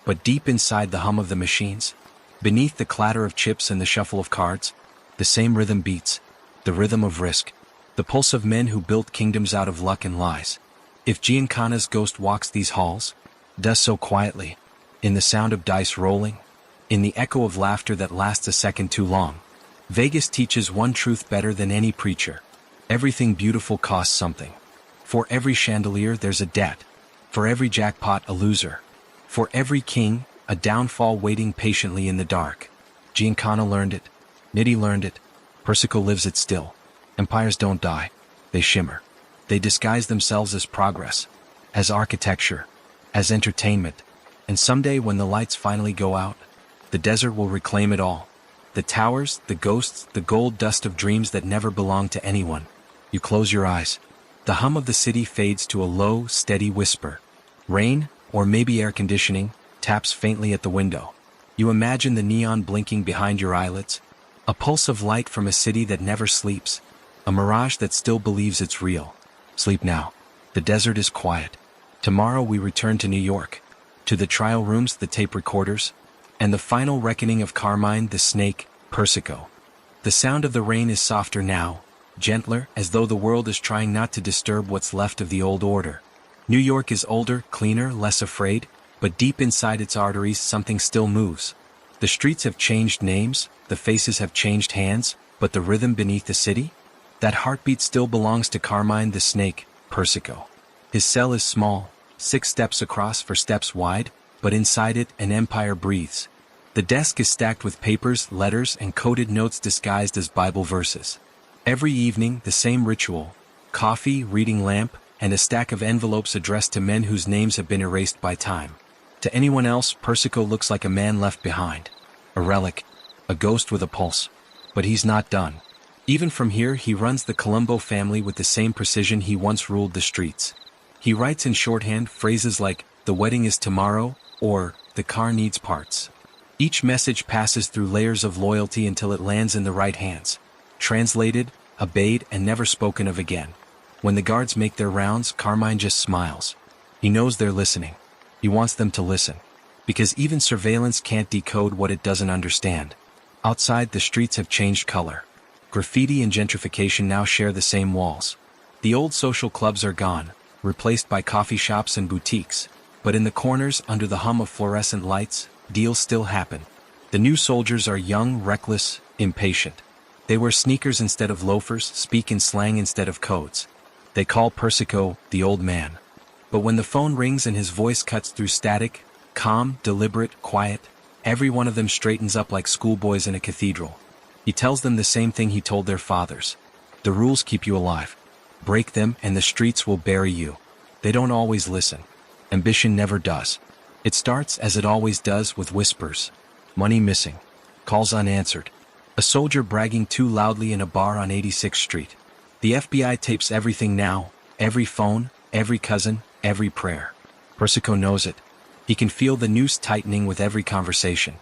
But deep inside the hum of the machines, beneath the clatter of chips and the shuffle of cards, the same rhythm beats, the rhythm of risk, the pulse of men who built kingdoms out of luck and lies. If Giancana's ghost walks these halls, does so quietly, in the sound of dice rolling, in the echo of laughter that lasts a second too long. Vegas teaches one truth better than any preacher. Everything beautiful costs something. For every chandelier there's a debt. For every jackpot a loser. For every king, a downfall waiting patiently in the dark. Giancana learned it. Nitti learned it. Persico lives it still. Empires don't die. They shimmer. They disguise themselves as progress, as architecture, as entertainment. And someday when the lights finally go out, the desert will reclaim it all. The towers, the ghosts, the gold dust of dreams that never belonged to anyone. You close your eyes. The hum of the city fades to a low, steady whisper. Rain, or maybe air conditioning, taps faintly at the window. You imagine the neon blinking behind your eyelids. A pulse of light from a city that never sleeps. A mirage that still believes it's real. Sleep now. The desert is quiet. Tomorrow we return to New York. To the trial rooms, the tape recorders, and the final reckoning of Carmine, the snake, Persico. The sound of the rain is softer now, gentler, as though the world is trying not to disturb what's left of the old order. New York is older, cleaner, less afraid, but deep inside its arteries something still moves. The streets have changed names, the faces have changed hands, but the rhythm beneath the city? That heartbeat still belongs to Carmine the snake, Persico. His cell is small, 6 steps across for steps wide, but inside it an empire breathes. The desk is stacked with papers, letters, and coded notes disguised as Bible verses. Every evening, the same ritual: coffee, reading lamp, and a stack of envelopes addressed to men whose names have been erased by time. To anyone else, Persico looks like a man left behind. A relic, a ghost with a pulse. But he's not done. Even from here, he runs the Colombo family with the same precision he once ruled the streets. He writes in shorthand phrases like, "The wedding is tomorrow," or "The car needs parts." Each message passes through layers of loyalty until it lands in the right hands. Translated, obeyed, and never spoken of again. When the guards make their rounds, Carmine just smiles. He knows they're listening. He wants them to listen. Because even surveillance can't decode what it doesn't understand. Outside, the streets have changed color. Graffiti and gentrification now share the same walls. The old social clubs are gone, replaced by coffee shops and boutiques. But in the corners, under the hum of fluorescent lights, deals still happen. The new soldiers are young, reckless, impatient. They wear sneakers instead of loafers, speak in slang instead of codes. They call Persico the old man. But when the phone rings and his voice cuts through static, calm, deliberate, quiet, every one of them straightens up like schoolboys in a cathedral. He tells them the same thing he told their fathers. The rules keep you alive. Break them and the streets will bury you. They don't always listen. Ambition never does. It starts, as it always does, with whispers. Money missing. Calls unanswered. A soldier bragging too loudly in a bar on 86th Street. The FBI tapes everything now, every phone, every cousin, every prayer. Persico knows it. He can feel the noose tightening with every conversation.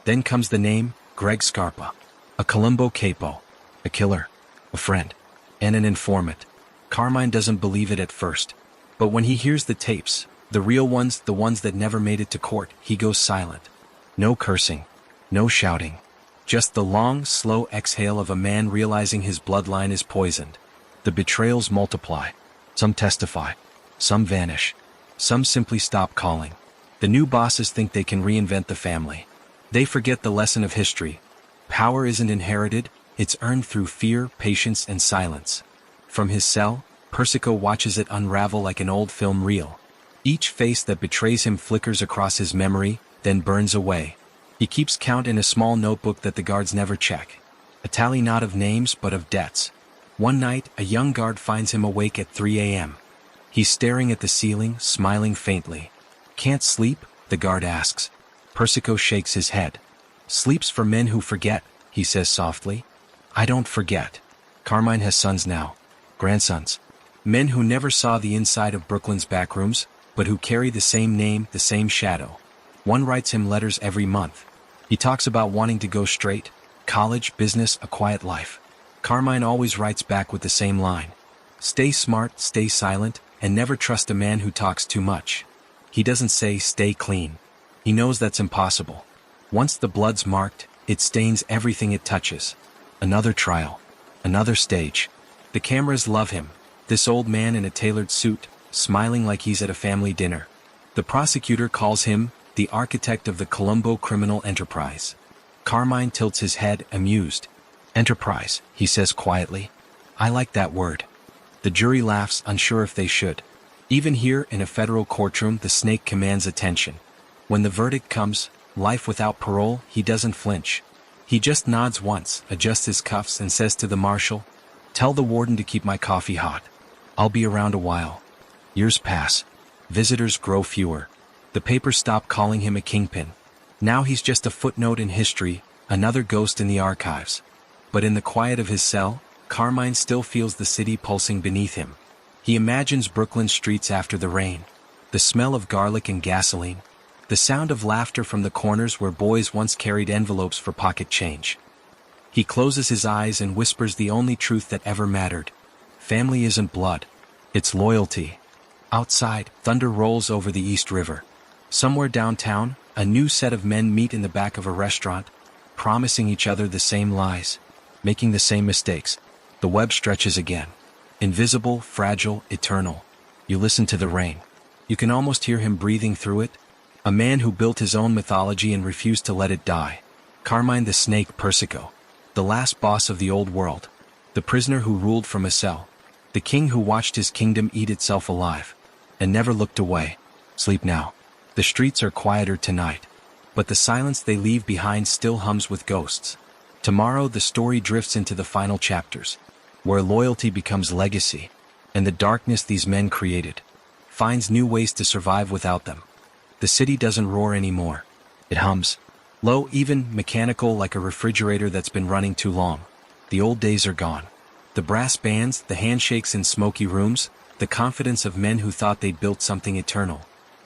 Then comes the name, Greg Scarpa. A Colombo capo. A killer. A friend. And an informant. Carmine doesn't believe it at first. But when he hears the tapes, the real ones, the ones that never made it to court, he goes silent. No cursing. No shouting. Just the long, slow exhale of a man realizing his bloodline is poisoned. The betrayals multiply. Some testify. Some vanish. Some simply stop calling. The new bosses think they can reinvent the family. They forget the lesson of history. Power isn't inherited, it's earned through fear, patience, and silence. From his cell, Persico watches it unravel like an old film reel. Each face that betrays him flickers across his memory, then burns away. He keeps count in a small notebook that the guards never check. A tally not of names, but of debts. One night, a young guard finds him awake at 3 a.m. He's staring at the ceiling, smiling faintly. "Can't sleep?" the guard asks. Persico shakes his head. "Sleep's for men who forget," he says softly. "I don't forget." Carmine has sons now. Grandsons. Men who never saw the inside of Brooklyn's backrooms, but who carry the same name, the same shadow. One writes him letters every month. He talks about wanting to go straight, college, business, a quiet life. Carmine always writes back with the same line. Stay smart, stay silent, and never trust a man who talks too much. He doesn't say stay clean. He knows that's impossible. Once the blood's marked, it stains everything it touches. Another trial. Another stage. The cameras love him. This old man in a tailored suit, smiling like he's at a family dinner. The prosecutor calls him the architect of the Colombo criminal enterprise. Carmine tilts his head, amused. Enterprise, he says quietly. I like that word. The jury laughs, unsure if they should. Even here in a federal courtroom, the snake commands attention. When the verdict comes, life without parole, he doesn't flinch. He just nods once, adjusts his cuffs, and says to the marshal, tell the warden to keep my coffee hot. I'll be around a while. Years pass. Visitors grow fewer. The papers stop calling him a kingpin. Now he's just a footnote in history, another ghost in the archives. But in the quiet of his cell, Carmine still feels the city pulsing beneath him. He imagines Brooklyn streets after the rain. The smell of garlic and gasoline. The sound of laughter from the corners where boys once carried envelopes for pocket change. He closes his eyes and whispers the only truth that ever mattered. Family isn't blood. It's loyalty. Outside, thunder rolls over the East River. Somewhere downtown, a new set of men meet in the back of a restaurant, promising each other the same lies, making the same mistakes. The web stretches again. Invisible, fragile, eternal. You listen to the rain. You can almost hear him breathing through it. A man who built his own mythology and refused to let it die. Carmine the Snake Persico. The last boss of the old world. The prisoner who ruled from a cell. The king who watched his kingdom eat itself alive. And never looked away. Sleep now. The streets are quieter tonight. But the silence they leave behind still hums with ghosts. Tomorrow the story drifts into the final chapters, where loyalty becomes legacy, and the darkness these men created finds new ways to survive without them. The city doesn't roar anymore. It hums. Low, even mechanical, like a refrigerator that's been running too long. The old days are gone. The brass bands, the handshakes in smoky rooms, the confidence of men who thought they'd built something eternal.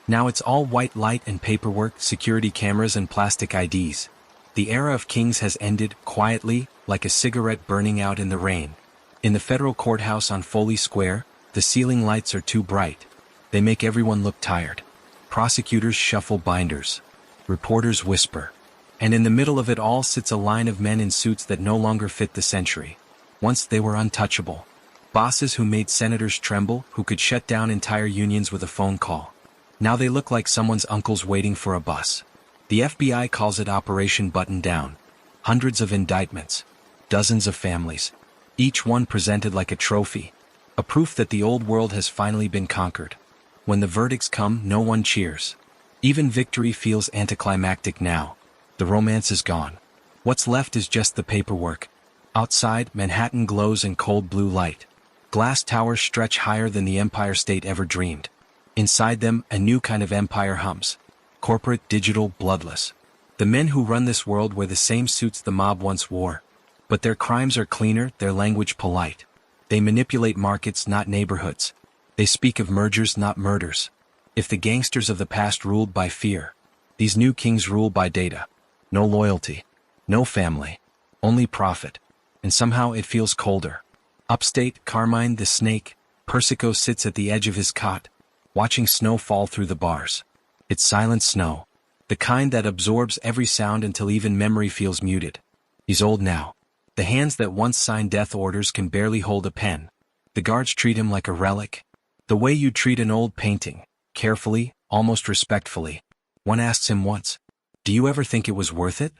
Now it's all white light and paperwork, security cameras and plastic IDs. The era of kings has ended, quietly, like a cigarette burning out in the rain. In the federal courthouse on Foley Square, the ceiling lights are too bright. They make everyone look tired. Prosecutors shuffle binders. Reporters whisper. And in the middle of it all sits a line of men in suits that no longer fit the century. Once they were untouchable. Bosses who made senators tremble, who could shut down entire unions with a phone call. Now they look like someone's uncles waiting for a bus. The FBI calls it Operation Button Down. Hundreds of indictments. Dozens of families. Each one presented like a trophy. A proof that the old world has finally been conquered. When the verdicts come, no one cheers. Even victory feels anticlimactic now. The romance is gone. What's left is just the paperwork. Outside, Manhattan glows in cold blue light. Glass towers stretch higher than the Empire State ever dreamed. Inside them, a new kind of empire hums. Corporate, digital, bloodless. The men who run this world wear the same suits the mob once wore. But their crimes are cleaner, their language polite. They manipulate markets, not neighborhoods. They speak of mergers, not murders. If the gangsters of the past ruled by fear, these new kings rule by data. No loyalty. No family. Only profit. And somehow it feels colder. Upstate, Carmine the Snake Persico sits at the edge of his cot, watching snow fall through the bars. It's silent snow. The kind that absorbs every sound until even memory feels muted. He's old now. The hands that once signed death orders can barely hold a pen. The guards treat him like a relic. The way you treat an old painting. Carefully, almost respectfully. One asks him once, "Do you ever think it was worth it?"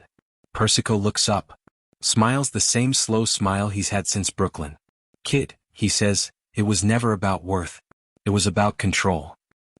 Persico looks up. Smiles the same slow smile he's had since Brooklyn. "Kid," he says, "it was never about worth. It was about control."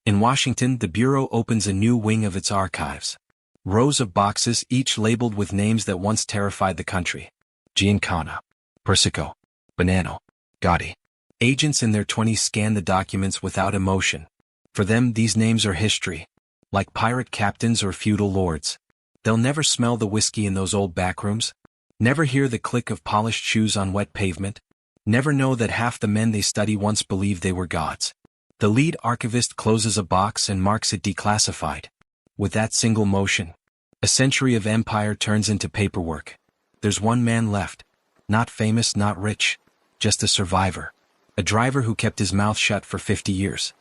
In Washington, the Bureau opens a new wing of its archives. Rows of boxes, each labeled with names that once terrified the country. Giancana, Persico, Bonanno, Gotti. Agents in their 20s scan the documents without emotion. For them, these names are history. Like pirate captains or feudal lords. They'll never smell the whiskey in those old backrooms. Never hear the click of polished shoes on wet pavement. never know that half the men they study once believed they were gods. The lead archivist closes a box and marks it declassified. With that single motion, a century of empire turns into paperwork. There's one man left. Not famous, not rich. Just a survivor. A driver who kept his mouth shut for 50 years.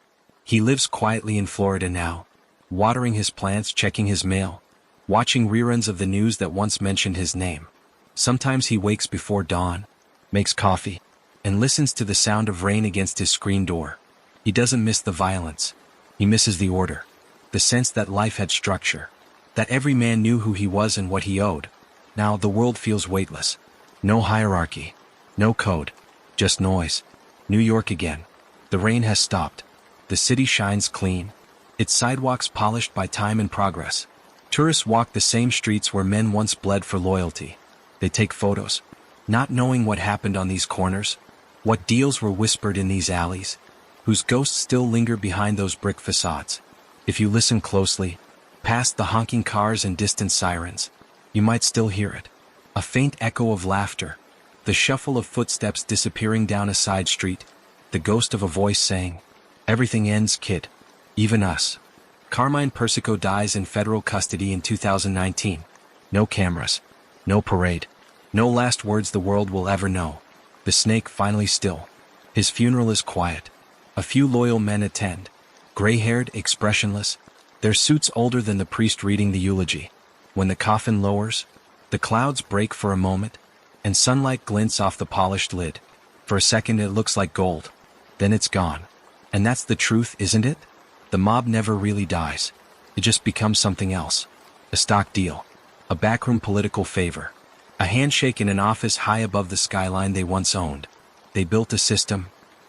He lives quietly in Florida now, watering his plants, checking his mail, watching reruns of the news that once mentioned his name. Sometimes he wakes before dawn, makes coffee, and listens to the sound of rain against his screen door. He doesn't miss the violence. He misses the order. The sense that life had structure. That every man knew who he was and what he owed. Now the world feels weightless. No hierarchy. No code. Just noise. New York again. The rain has stopped. The city shines clean. Its sidewalks polished by time and progress. Tourists walk the same streets where men once bled for loyalty. They take photos, not knowing what happened on these corners, what deals were whispered in these alleys, whose ghosts still linger behind those brick facades. If you listen closely, past the honking cars and distant sirens, you might still hear it. A faint echo of laughter, the shuffle of footsteps disappearing down a side street, the ghost of a voice saying, "Everything ends, kid. Even us." Carmine Persico dies in federal custody in 2019. No cameras. No parade. No last words the world will ever know. The snake finally still. His funeral is quiet. A few loyal men attend. Gray-haired, expressionless, their suits older than the priest reading the eulogy. When the coffin lowers, the clouds break for a moment, and sunlight glints off the polished lid. For a second it looks like gold. Then it's gone. And that's the truth, isn't it? The mob never really dies. It just becomes something else. A stock deal. A backroom political favor. A handshake in an office high above the skyline they once owned. They built a system,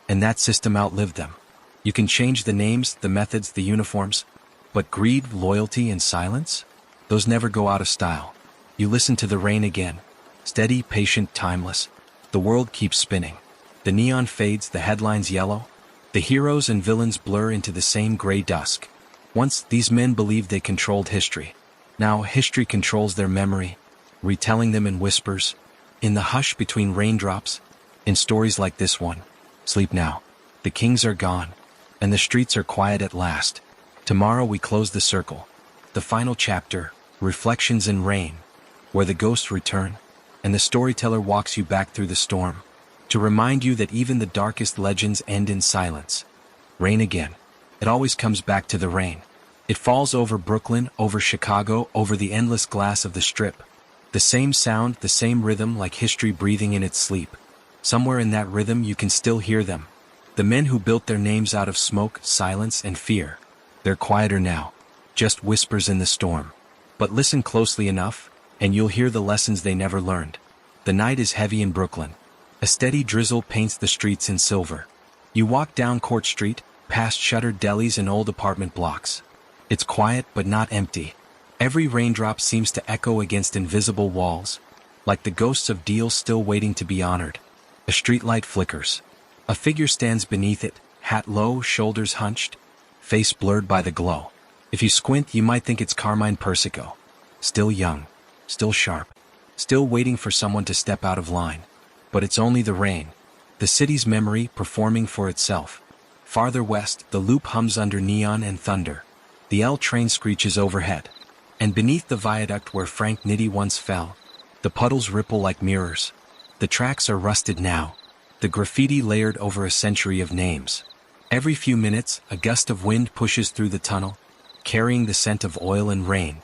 and that system outlived them. You can change the names, the methods, the uniforms, but greed, loyalty, and silence? Those never go out of style. You listen to the rain again. Steady, patient, timeless. The world keeps spinning. The neon fades, the headlines yellow. The heroes and villains blur into the same gray dusk. Once, these men believed they controlled history. Now, history controls their memory, retelling them in whispers, in the hush between raindrops, in stories like this one. Sleep now. The kings are gone, and the streets are quiet at last. Tomorrow we close the circle. The final chapter, Reflections in Rain, where the ghosts return, and the storyteller walks you back through the storm, to remind you that even the darkest legends end in silence. Rain again. It always comes back to the rain. It falls over Brooklyn, over Chicago, over the endless glass of the Strip. The same sound, the same rhythm, like history breathing in its sleep. Somewhere in that rhythm you can still hear them. The men who built their names out of smoke, silence, and fear. They're quieter now. Just whispers in the storm. But listen closely enough, and you'll hear the lessons they never learned. The night is heavy in Brooklyn. A steady drizzle paints the streets in silver. You walk down Court Street, past shuttered delis and old apartment blocks. It's quiet but not empty. Every raindrop seems to echo against invisible walls, like the ghosts of deals still waiting to be honored. A streetlight flickers. A figure stands beneath it, hat low, shoulders hunched, face blurred by the glow. If you squint, you might think it's Carmine Persico. Still young, still sharp, still waiting for someone to step out of line. But it's only the rain. The city's memory performing for itself. Farther west, the loop hums under neon and thunder. The L train screeches overhead. And beneath the viaduct where Frank Nitti once fell, the puddles ripple like mirrors. The tracks are rusted now, the graffiti layered over a century of names. Every few minutes, a gust of wind pushes through the tunnel, carrying the scent of oil and rain.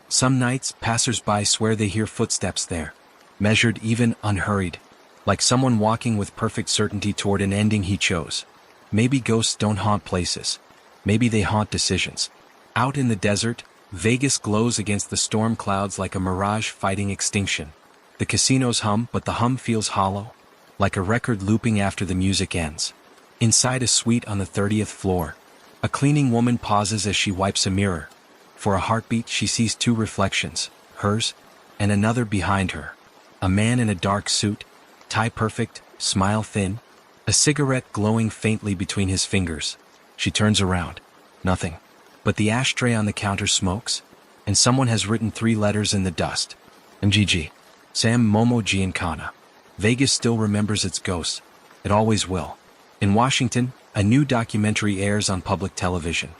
Some nights, passers-by swear they hear footsteps there, measured, even unhurried, like someone walking with perfect certainty toward an ending he chose. Maybe ghosts don't haunt places. Maybe they haunt decisions. Out in the desert, Vegas glows against the storm clouds like a mirage fighting extinction. The casinos hum, but the hum feels hollow, like a record looping after the music ends. Inside a suite on the 30th floor, a cleaning woman pauses as she wipes a mirror. For a heartbeat, she sees two reflections, hers and another behind her. A man in a dark suit, tie perfect, smile thin, a cigarette glowing faintly between his fingers. She turns around. Nothing. But the ashtray on the counter smokes, and someone has written 3 letters in the dust. MGG. Sam Momo Giancana. Vegas still remembers its ghosts, It always will. In Washington, a new documentary airs on public television.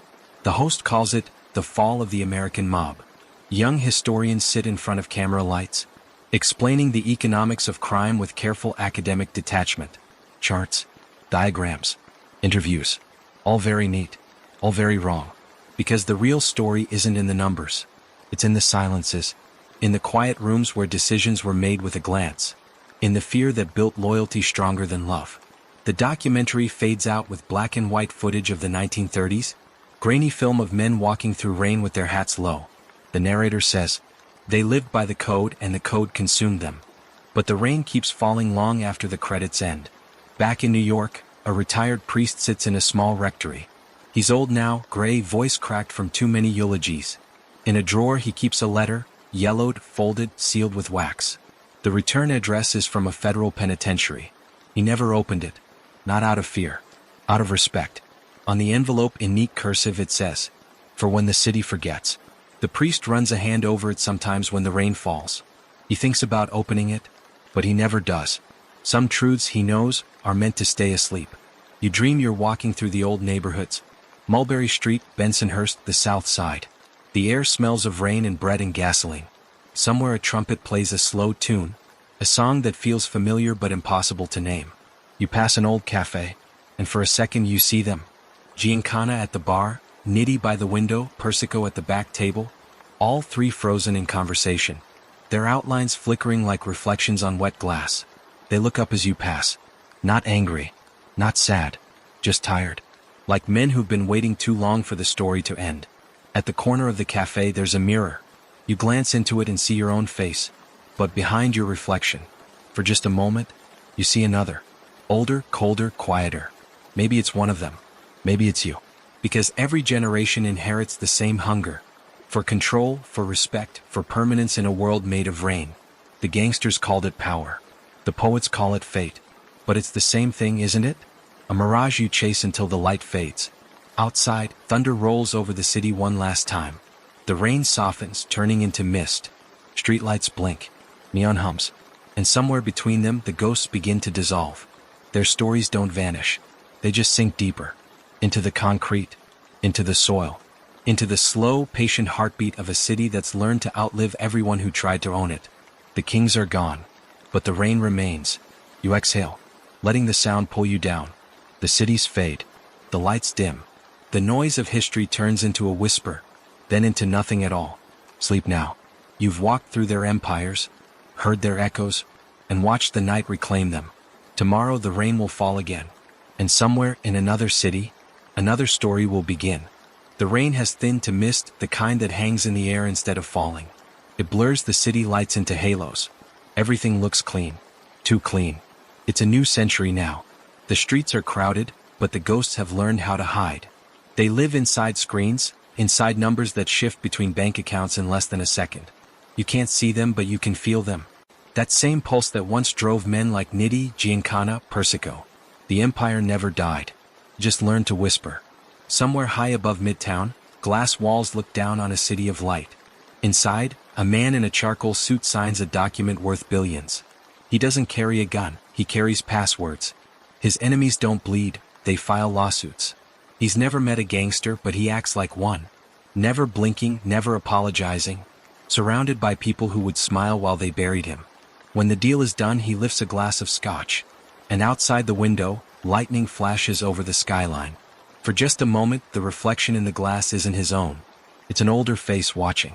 The host calls it The Fall of the American Mob. Young historians sit in front of camera lights, explaining the economics of crime with careful academic detachment. Charts, diagrams, interviews. All very neat, all very wrong. Because the real story isn't in the numbers. It's in the silences, in the quiet rooms where decisions were made with a glance, in the fear that built loyalty stronger than love. The documentary fades out with black and white footage of the 1930s, grainy film of men walking through rain with their hats low. The narrator says, they lived by the code and the code consumed them. But the rain keeps falling long after the credits end. Back in New York, a retired priest sits in a small rectory. He's old now, gray, voice cracked from too many eulogies. In a drawer he keeps a letter, yellowed, folded, sealed with wax. The return address is from a federal penitentiary. He never opened it. Not out of fear. Out of respect. On the envelope in neat cursive it says, "For when the city forgets." The priest runs a hand over it sometimes when the rain falls. He thinks about opening it, but he never does. Some truths he knows are meant to stay asleep. You dream you're walking through the old neighborhoods. Mulberry Street, Bensonhurst, the South Side. The air smells of rain and bread and gasoline. Somewhere a trumpet plays a slow tune, a song that feels familiar but impossible to name. You pass an old cafe, and for a second you see them. Giancana at the bar, Nitti by the window, Persico at the back table, all three frozen in conversation. Their outlines flickering like reflections on wet glass. They look up as you pass. Not angry, not sad, just tired. Like men who've been waiting too long for the story to end. At the corner of the cafe there's a mirror. You glance into it and see your own face, but behind your reflection, for just a moment, you see another. Older, colder, quieter. Maybe it's one of them. Maybe it's you. Because every generation inherits the same hunger. For control, for respect, for permanence in a world made of rain. The gangsters called it power. The poets call it fate. But it's the same thing, isn't it? A mirage you chase until the light fades. Outside, thunder rolls over the city one last time. The rain softens, turning into mist. Streetlights blink. Neon hums. And somewhere between them, the ghosts begin to dissolve. Their stories don't vanish. They just sink deeper. Into the concrete. Into the soil. Into the slow, patient heartbeat of a city that's learned to outlive everyone who tried to own it. The kings are gone. But the rain remains. You exhale, letting the sound pull you down. The cities fade. The lights dim. The noise of history turns into a whisper, then into nothing at all. Sleep now. You've walked through their empires, heard their echoes, and watched the night reclaim them. Tomorrow the rain will fall again. And somewhere in another city, another story will begin. The rain has thinned to mist, the kind that hangs in the air instead of falling. It blurs the city lights into halos. Everything looks clean. Too clean. It's a new century now. The streets are crowded, but the ghosts have learned how to hide. They live inside screens, inside numbers that shift between bank accounts in less than a second. You can't see them, but you can feel them. That same pulse that once drove men like Nitti, Giancana, Persico. The empire never died. Just learned to whisper. Somewhere high above Midtown, glass walls look down on a city of light. Inside, a man in a charcoal suit signs a document worth billions. He doesn't carry a gun, he carries passwords. His enemies don't bleed, they file lawsuits. He's never met a gangster, but he acts like one. Never blinking, never apologizing. Surrounded by people who would smile while they buried him. When the deal is done, he lifts a glass of scotch. And outside the window, lightning flashes over the skyline. For just a moment, the reflection in the glass isn't his own. It's an older face watching.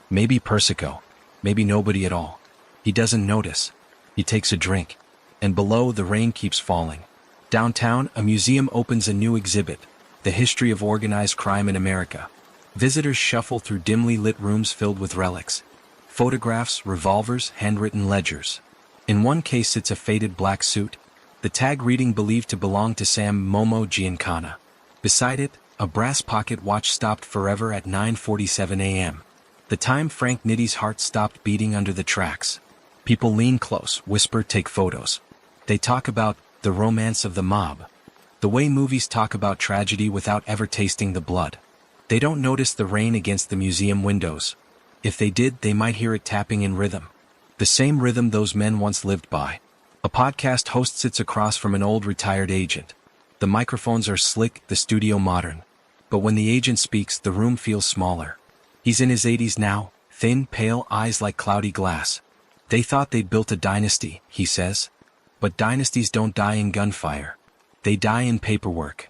Maybe Persico. Maybe nobody at all. He doesn't notice. He takes a drink. And below, the rain keeps falling. Downtown, a museum opens a new exhibit. The history of organized crime in America. Visitors shuffle through dimly lit rooms filled with relics. Photographs, revolvers, handwritten ledgers. In one case sits a faded black suit. The tag reading believed to belong to Sam Momo Giancana. Beside it, a brass pocket watch stopped forever at 9:47 a.m. The time Frank Nitti's heart stopped beating under the tracks. People lean close, whisper, take photos. They talk about the romance of the mob. The way movies talk about tragedy without ever tasting the blood. They don't notice the rain against the museum windows. If they did, they might hear it tapping in rhythm. The same rhythm those men once lived by. A podcast host sits across from an old retired agent. The microphones are slick, the studio modern. But when the agent speaks, the room feels smaller. He's in his 80s now, thin, pale, eyes like cloudy glass. They thought they'd built a dynasty, he says. But dynasties don't die in gunfire. They die in paperwork.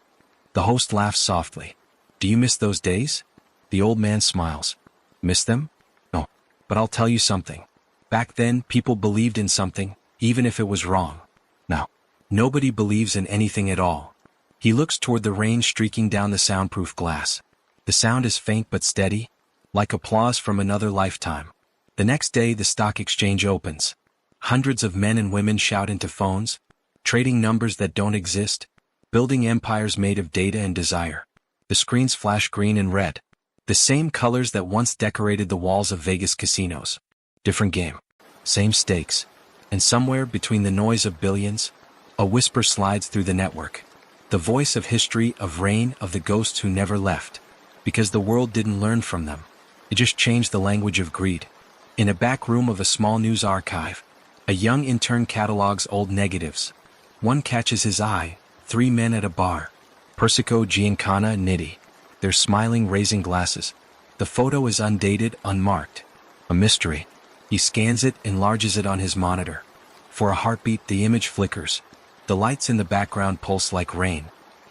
The host laughs softly. Do you miss those days? The old man smiles. Miss them? No. But I'll tell you something. Back then, people believed in something, even if it was wrong. Now, nobody believes in anything at all. He looks toward the rain streaking down the soundproof glass. The sound is faint but steady, like applause from another lifetime. The next day, the stock exchange opens. Hundreds of men and women shout into phones, trading numbers that don't exist, building empires made of data and desire. The screens flash green and red, the same colors that once decorated the walls of Vegas casinos. Different game, same stakes. And somewhere between the noise of billions, a whisper slides through the network. The voice of history, of rain, of the ghosts who never left. Because the world didn't learn from them. It just changed the language of greed. In a back room of a small news archive, a young intern catalogs old negatives. One catches his eye, 3 men at a bar. Persico, Giancana, Nitti. They're smiling, raising glasses. The photo is undated, unmarked. A mystery. He scans it, enlarges it on his monitor. For a heartbeat, the image flickers. The lights in the background pulse like rain.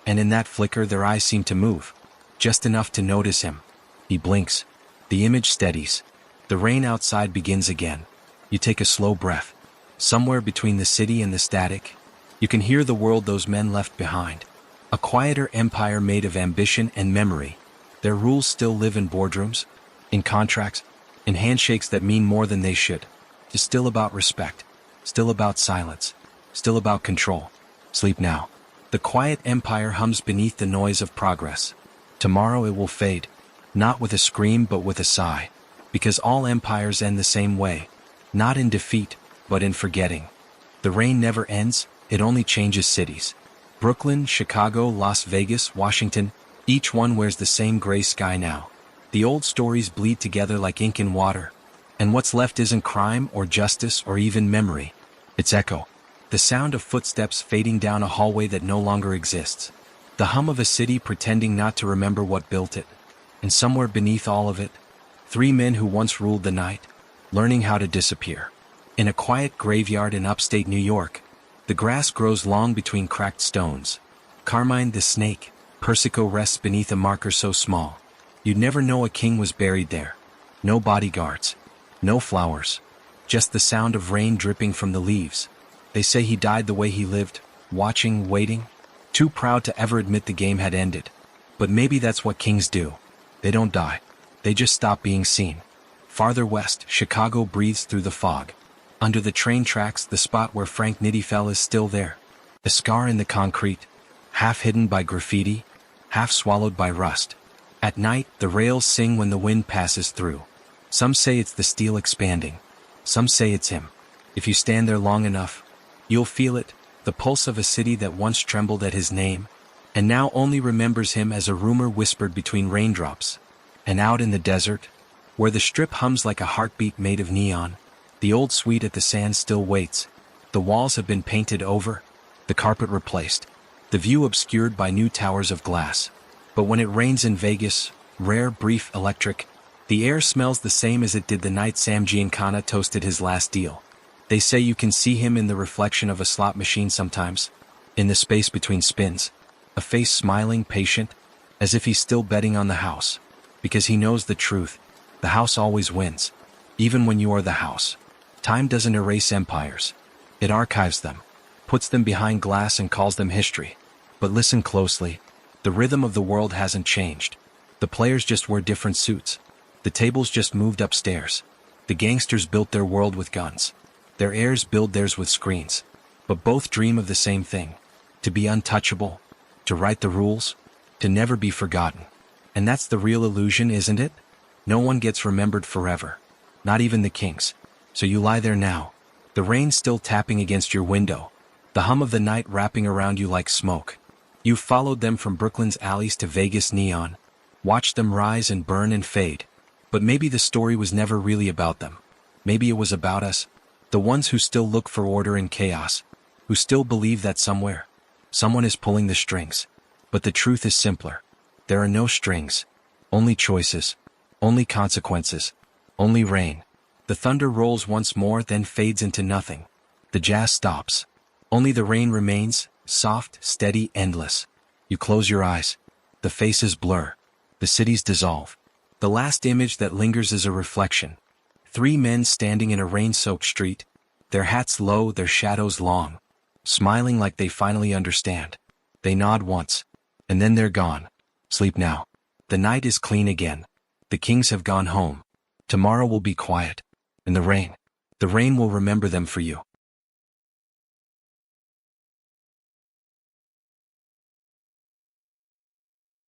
And in that flicker, their eyes seem to move. Just enough to notice him. He blinks. The image steadies. The rain outside begins again. You take a slow breath. Somewhere between the city and the static, you can hear the world those men left behind. A quieter empire made of ambition and memory. Their rules still live in boardrooms, in contracts, in handshakes that mean more than they should. It's still about respect, still about silence, still about control. Sleep now. The quiet empire hums beneath the noise of progress. Tomorrow it will fade, not with a scream but with a sigh. Because all empires end the same way, not in defeat, but in forgetting. The rain never ends, it only changes cities. Brooklyn, Chicago, Las Vegas, Washington, each one wears the same gray sky now. The old stories bleed together like ink in water. And what's left isn't crime or justice or even memory. It's echo. The sound of footsteps fading down a hallway that no longer exists. The hum of a city pretending not to remember what built it. And somewhere beneath all of it, 3 men who once ruled the night, learning how to disappear. In a quiet graveyard in upstate New York, the grass grows long between cracked stones. Carmine the snake, Persico rests beneath a marker so small. You'd never know a king was buried there. No bodyguards, no flowers, just the sound of rain dripping from the leaves. They say he died the way he lived, watching, waiting, too proud to ever admit the game had ended. But maybe that's what kings do. They don't die. They just stop being seen. Farther west, Chicago breathes through the fog. Under the train tracks, the spot where Frank Nitti fell is still there. A scar in the concrete, half hidden by graffiti, half swallowed by rust. At night, the rails sing when the wind passes through. Some say it's the steel expanding. Some say it's him. If you stand there long enough, you'll feel it, the pulse of a city that once trembled at his name, and now only remembers him as a rumor whispered between raindrops. And out in the desert, where the strip hums like a heartbeat made of neon, the old suite at the sand still waits. The walls have been painted over, the carpet replaced, the view obscured by new towers of glass. But when it rains in Vegas, rare, brief, electric, the air smells the same as it did the night Sam Giancana toasted his last deal. They say you can see him in the reflection of a slot machine sometimes, in the space between spins, a face smiling, patient, as if he's still betting on the house. Because he knows the truth, the house always wins, even when you are the house. Time doesn't erase empires. It archives them, puts them behind glass and calls them history. But listen closely, the rhythm of the world hasn't changed. The players just wear different suits. The tables just moved upstairs. The gangsters built their world with guns. Their heirs build theirs with screens. But both dream of the same thing. To be untouchable. To write the rules. To never be forgotten. And that's the real illusion, isn't it? No one gets remembered forever. Not even the kings. So you lie there now. The rain still tapping against your window. The hum of the night wrapping around you like smoke. You've followed them from Brooklyn's alleys to Vegas neon. Watched them rise and burn and fade. But maybe the story was never really about them. Maybe it was about us. The ones who still look for order in chaos. who still believe that somewhere, someone is pulling the strings. But the truth is simpler. There are no strings. Only choices. Only consequences. Only rain. The thunder rolls once more, then fades into nothing. The jazz stops. Only the rain remains, soft, steady, endless. You close your eyes. The faces blur. The cities dissolve. The last image that lingers is a reflection. 3 men standing in a rain-soaked street, their hats low, their shadows long, smiling like they finally understand. They nod once, and then they're gone. Sleep now. The night is clean again. The kings have gone home. Tomorrow will be quiet. And the rain will remember them for you.